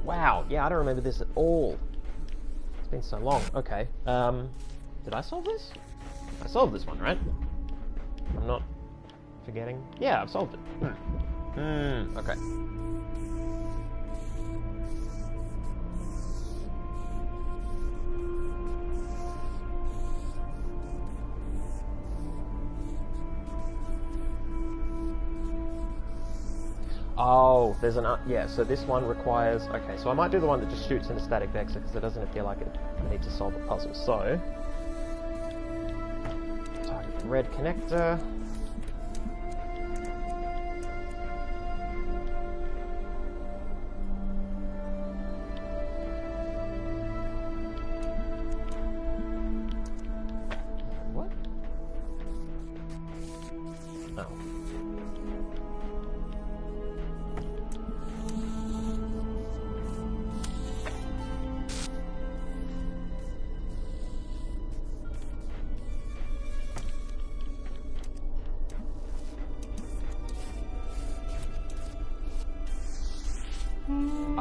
Wow, yeah, I don't remember this at all. It's been so long. Okay. Did I solve this? I solved this one, right? I'm not forgetting. Yeah, I've solved it. Okay. Oh, there's an... yeah, so this one requires... Okay, so I might do the one that just shoots into static vexor because it doesn't feel like I need to solve a puzzle. So... target the red connector. What? Oh.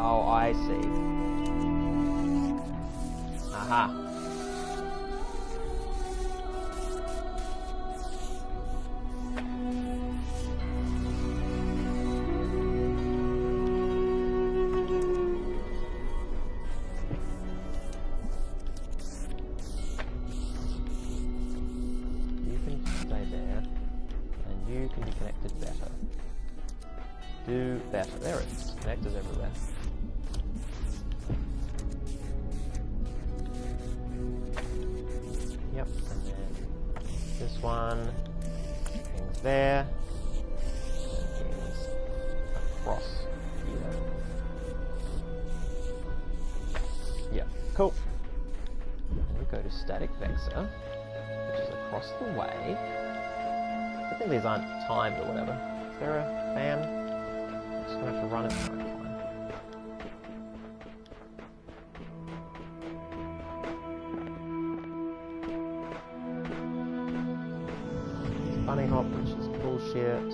Oh, I see. Aha. You can stay there, and you can be connected better. Do better. There it is. Connectors everywhere. Yep, and then this one is there. And is across here. Yeah, cool. And we go to static vexor, which is across the way. I think these aren't timed or whatever. Is there a fan? I'm just gonna have to run it. Fine. Bunny hop, which is bullshit.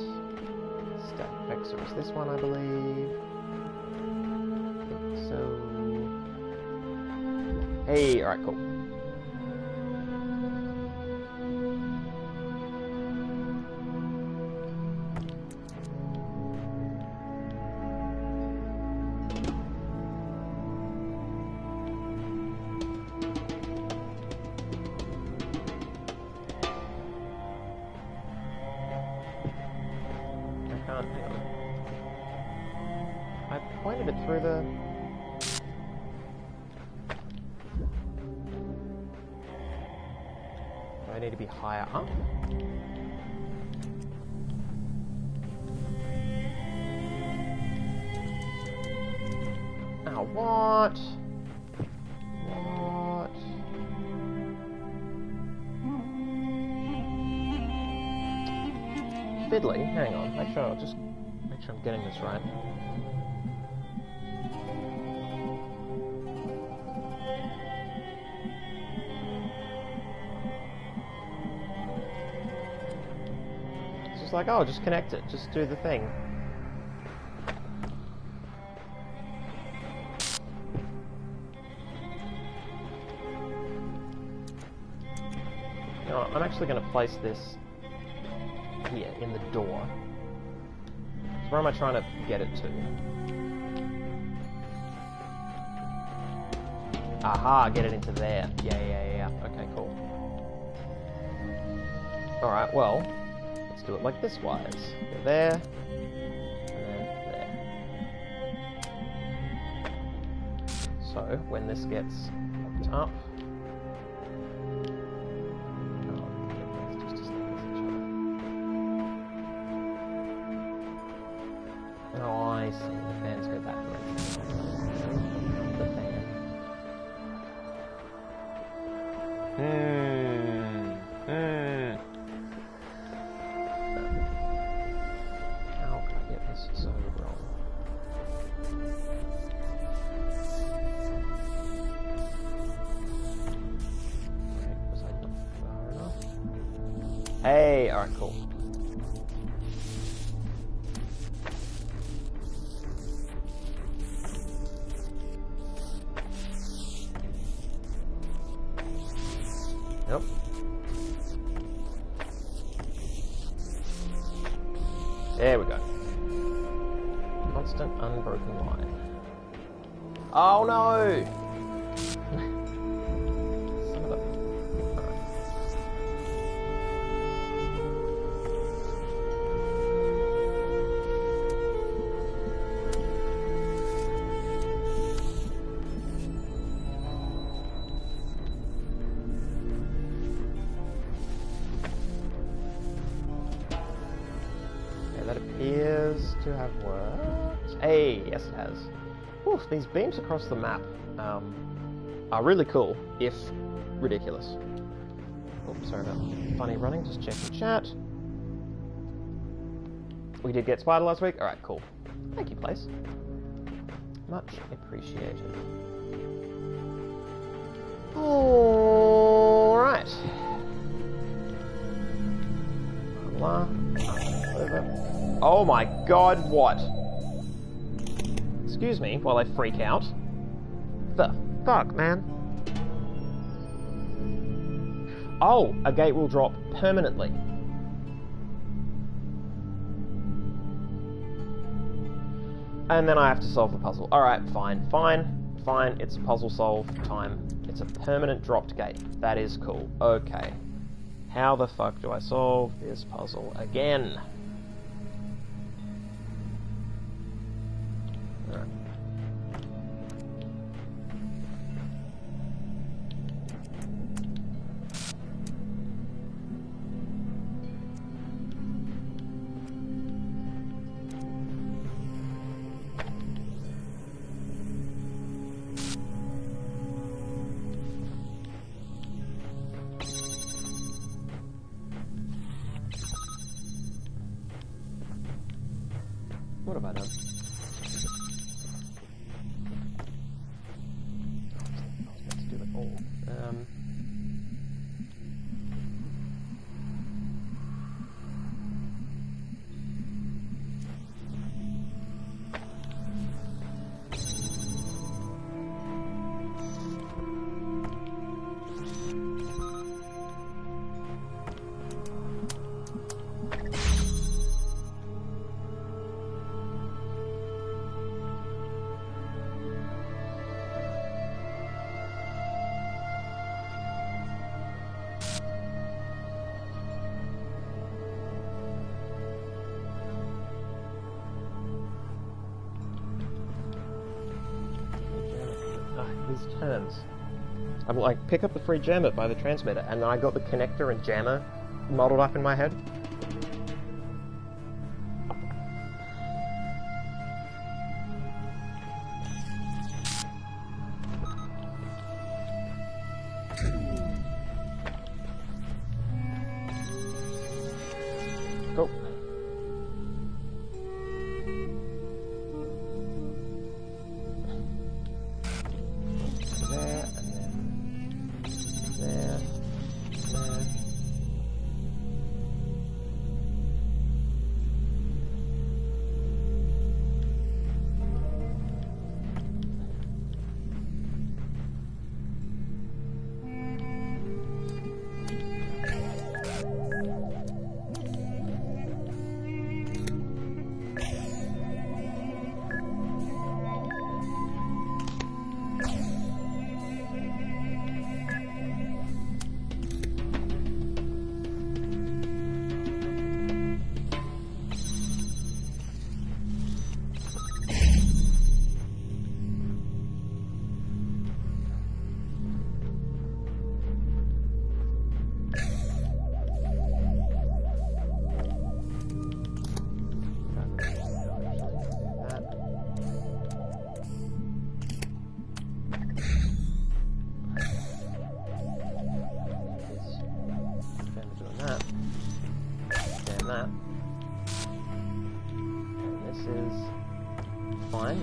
Static vexor is this one, I believe. I think so. Hey, alright, cool. I pointed it through the... Do I need to be higher up? Oh, what? What? fiddly. Hang on, make sure I'm getting this right. It's just like, oh, just connect it, just do the thing. You know what, I'm actually going to place this here in the door. So where am I trying to get it to? Aha, get it into there. Yeah. Okay, cool. Alright, well, let's do it like this wise. Go there, and then there. So, when this gets hooked up, oh, I see. The fans go that direction. The fan. How can I get this so wrong? Wait, was I not far enough? Hey, alright, cool. Yep. There we go. Constant unbroken line. Oh no! Son of a... Alright. That appears to have worked. Hey, yes it has. Oof, these beams across the map are really cool, if ridiculous. Oh, sorry about funny running, just checking chat. We did get Spider last week? Alright, cool. Thank you, Place. Much appreciated. Alright. Over. Oh my god, what? Excuse me while I freak out. The fuck, man? Oh, a gate will drop permanently. And then I have to solve the puzzle. Alright, fine. It's a puzzle solve time. It's a permanent dropped gate. That is cool. Okay. How the fuck do I solve this puzzle again? Alright. What have I done? Let's do it all. These turns. I'm like, pick up the free jammer by the transmitter, and then I got the connector and jammer modeled up in my head. Cool.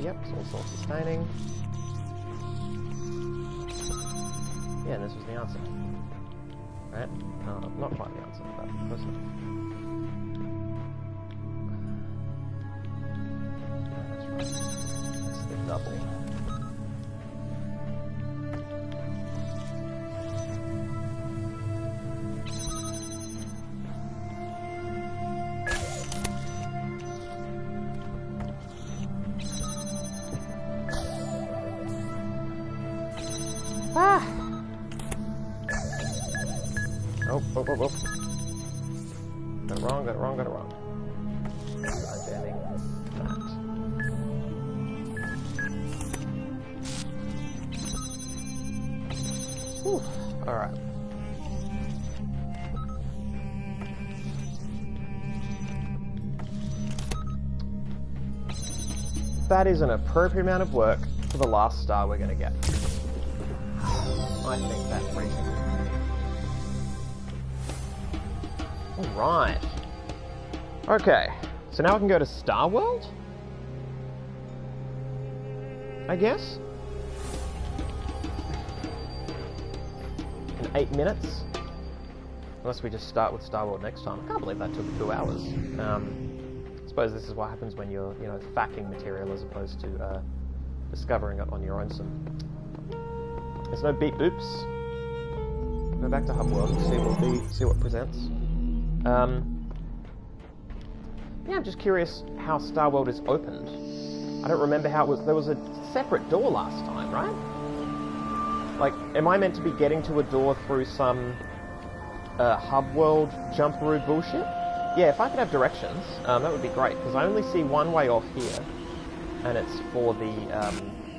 Yep, it's all self-sustaining. Yeah, and this was the answer. Right? Not quite the answer, but close enough. That's right. It's the double. Ah! Oh. Got it wrong. I'm jamming that. Whew. Alright. That is an appropriate amount of work for the last star we're going to get. I think that's reasonable. Alright. Okay, so now I can go to Star World? I guess? In 8 minutes? Unless we just start with Star World next time. I can't believe that took 2 hours. I suppose this is what happens when you're, facking material as opposed to discovering it on your own. There's no beep boops. Go back to Hub World and see what presents. Yeah, I'm just curious how Star World is opened. I don't remember how it was. There was a separate door last time, right? Like, am I meant to be getting to a door through some Hub World jumperoo bullshit? Yeah, if I could have directions, that would be great, because I only see one way off here, and it's for the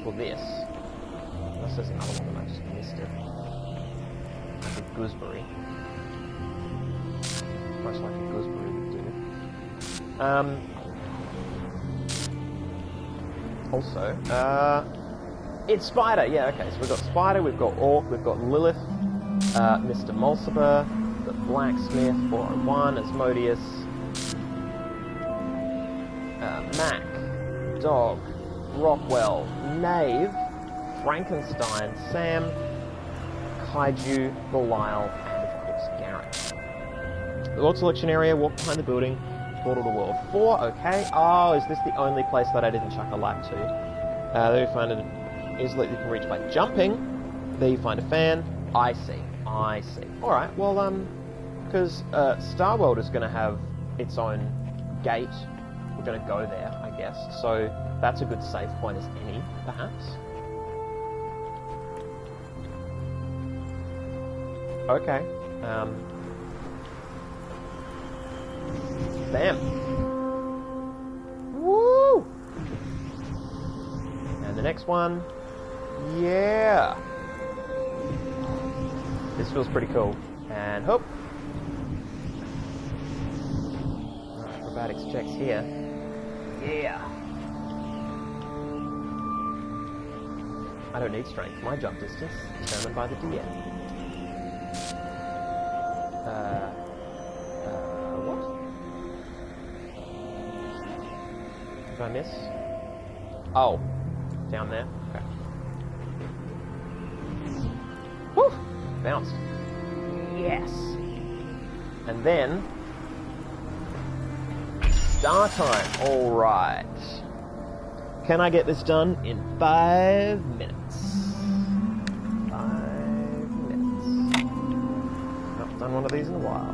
for this. Unless there's another one and I just missed it. Like a gooseberry. Much like a gooseberry would do. Also, it's Spider! Yeah, okay, so we've got Spider, we've got Orc, we've got Lilith, Mr. Mulciber, the Blacksmith, 401, Asmodeus, Mac, Dog, Rockwell, Knave, Frankenstein, Sam, Kaiju, Belial, and of course Garrett. The Lord Selection Area, walk behind the building, portal to World 4, okay. Oh, is this the only place that I didn't chuck a light to? There you find it easily you can reach by jumping. There you find a fan. I see. Alright, well, because Star World is going to have its own gate. We're going to go there, I guess. So that's a good save point as any, perhaps. Okay. Bam. Woo! And the next one. Yeah. This feels pretty cool. And hope. Acrobatics checks here. Yeah. I don't need strength. My jump distance is determined by the DM. What? Did I miss? Oh. Down there? Okay. Woo! Bounced. Yes! And then... Star time! Alright. Can I get this done in 5 minutes? 5 minutes. Not done one of these in a while.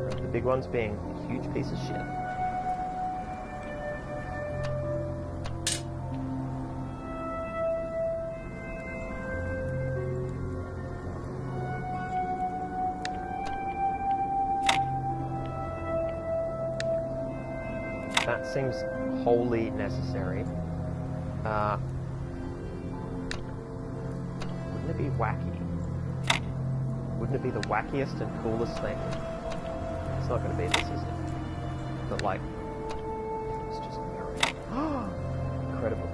The big ones being a huge piece of shit. That seems wholly necessary. Wouldn't it be wacky? Wouldn't it be the wackiest and coolest thing? It's not going to be this, is it? But like, it's just very incredible.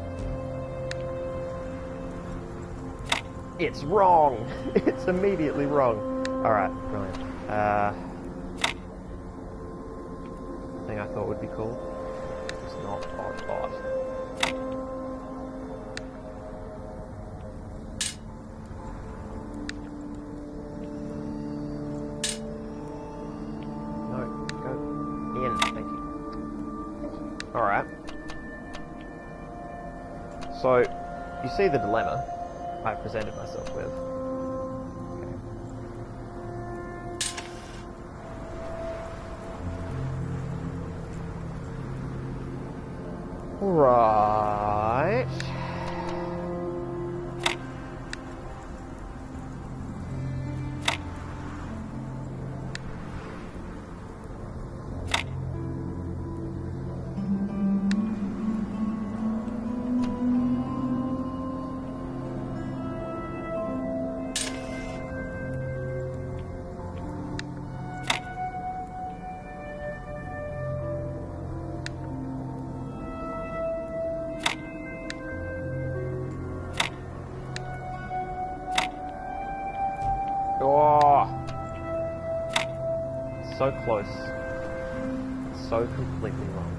It's wrong! It's immediately wrong. Alright, brilliant. Thing I thought would be cool. Just not hot. No, go in. Thank you. Alright. So, you see the dilemma I presented myself with. Right. Oh, so close, so completely wrong.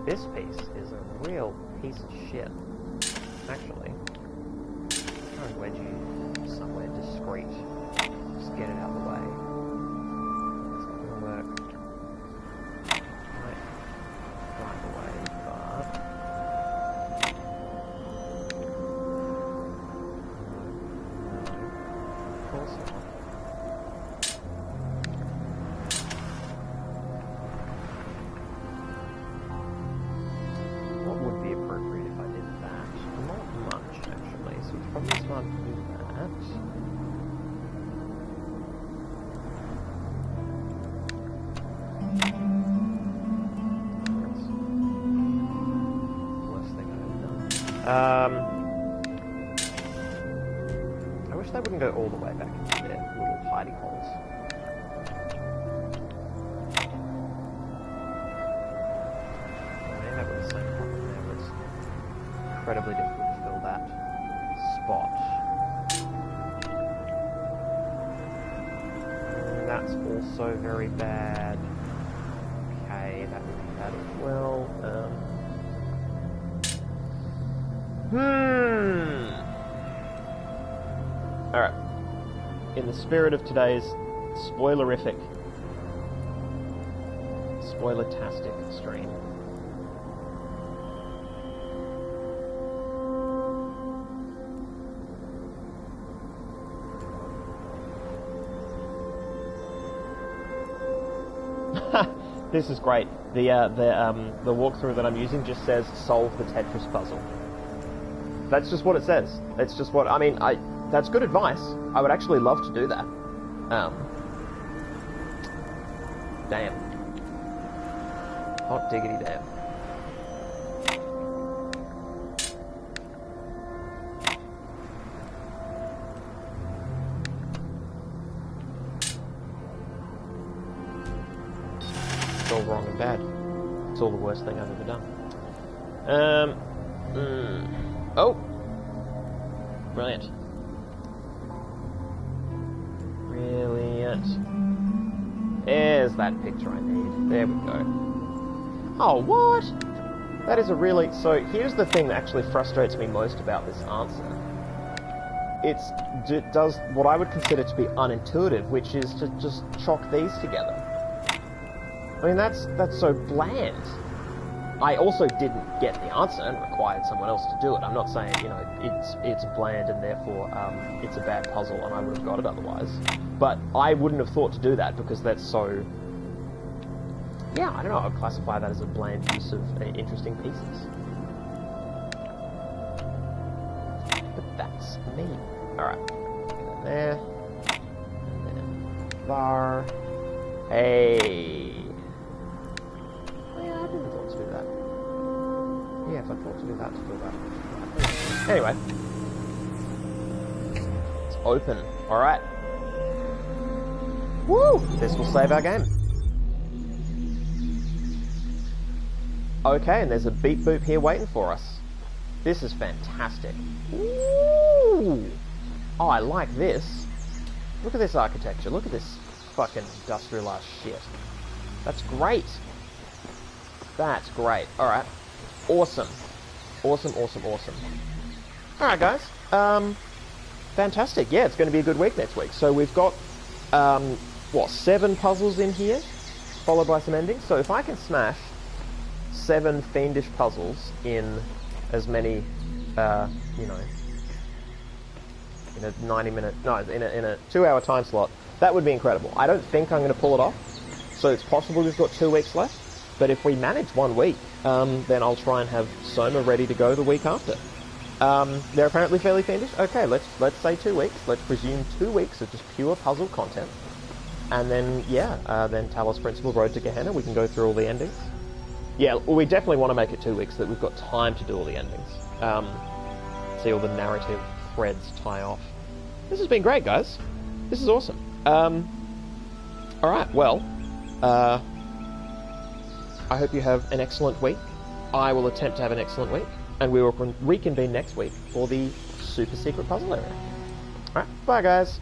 This piece is a real piece of shit, actually. Try and wedge you somewhere discreet. Just get it out of the way. It's not gonna work right away, but... No, of course not. I wish they wouldn't go all the way back into their little hiding holes. I end up with the same problem there, where it's incredibly difficult to fill that spot. And that's also very bad. Okay, that would be bad as well. Alright. In the spirit of today's spoilerific, spoiler-tastic stream. This is great. The walkthrough that I'm using just says solve the Tetris puzzle. That's just what it says. It's just what I mean. That's good advice. I would actually love to do that. Damn. Hot diggity damn. It's all wrong and bad. It's all the worst thing I've ever done. Oh! Brilliant. Brilliant. There's that picture I need. There we go. Oh, what? That is a really... So, here's the thing that actually frustrates me most about this answer. It does what I would consider to be unintuitive, which is to just chalk these together. I mean, that's so bland. I also didn't get the answer and required someone else to do it. I'm not saying, you know, it's bland and therefore it's a bad puzzle and I would have got it otherwise. But I wouldn't have thought to do that because that's so... Yeah, I don't know, I would classify that as a bland use of interesting pieces. But that's me. Alright. There. And then bar. Hey. Oh, yeah, I didn't want to do that. Yeah, if I thought to do that, to do that. Anyway. It's open. Alright. Woo! This will save our game. Okay, and there's a beep boop here waiting for us. This is fantastic. Ooh! Oh, I like this. Look at this architecture. Look at this fucking industrialized shit. That's great. That's great. Alright. Awesome. Awesome, awesome, awesome. Alright, guys. Fantastic. Yeah, it's going to be a good week next week. So we've got, 7 puzzles in here, followed by some endings. So if I can smash 7 fiendish puzzles in as many, in a 90-minute, no, in a 2-hour time slot, that would be incredible. I don't think I'm going to pull it off, so it's possible we've got 2 weeks left. But if we manage 1 week, then I'll try and have Soma ready to go the week after. They're apparently fairly fiendish. Okay, let's say 2 weeks. Let's presume 2 weeks of just pure puzzle content. And then, then Talos Principle, Road to Gehenna, we can go through all the endings. Yeah, we definitely want to make it 2 weeks so that we've got time to do all the endings. See all the narrative threads tie off. This has been great, guys. This is awesome. Alright, well, I hope you have an excellent week. I will attempt to have an excellent week. And we will reconvene next week for the super secret puzzle area. Alright, bye guys.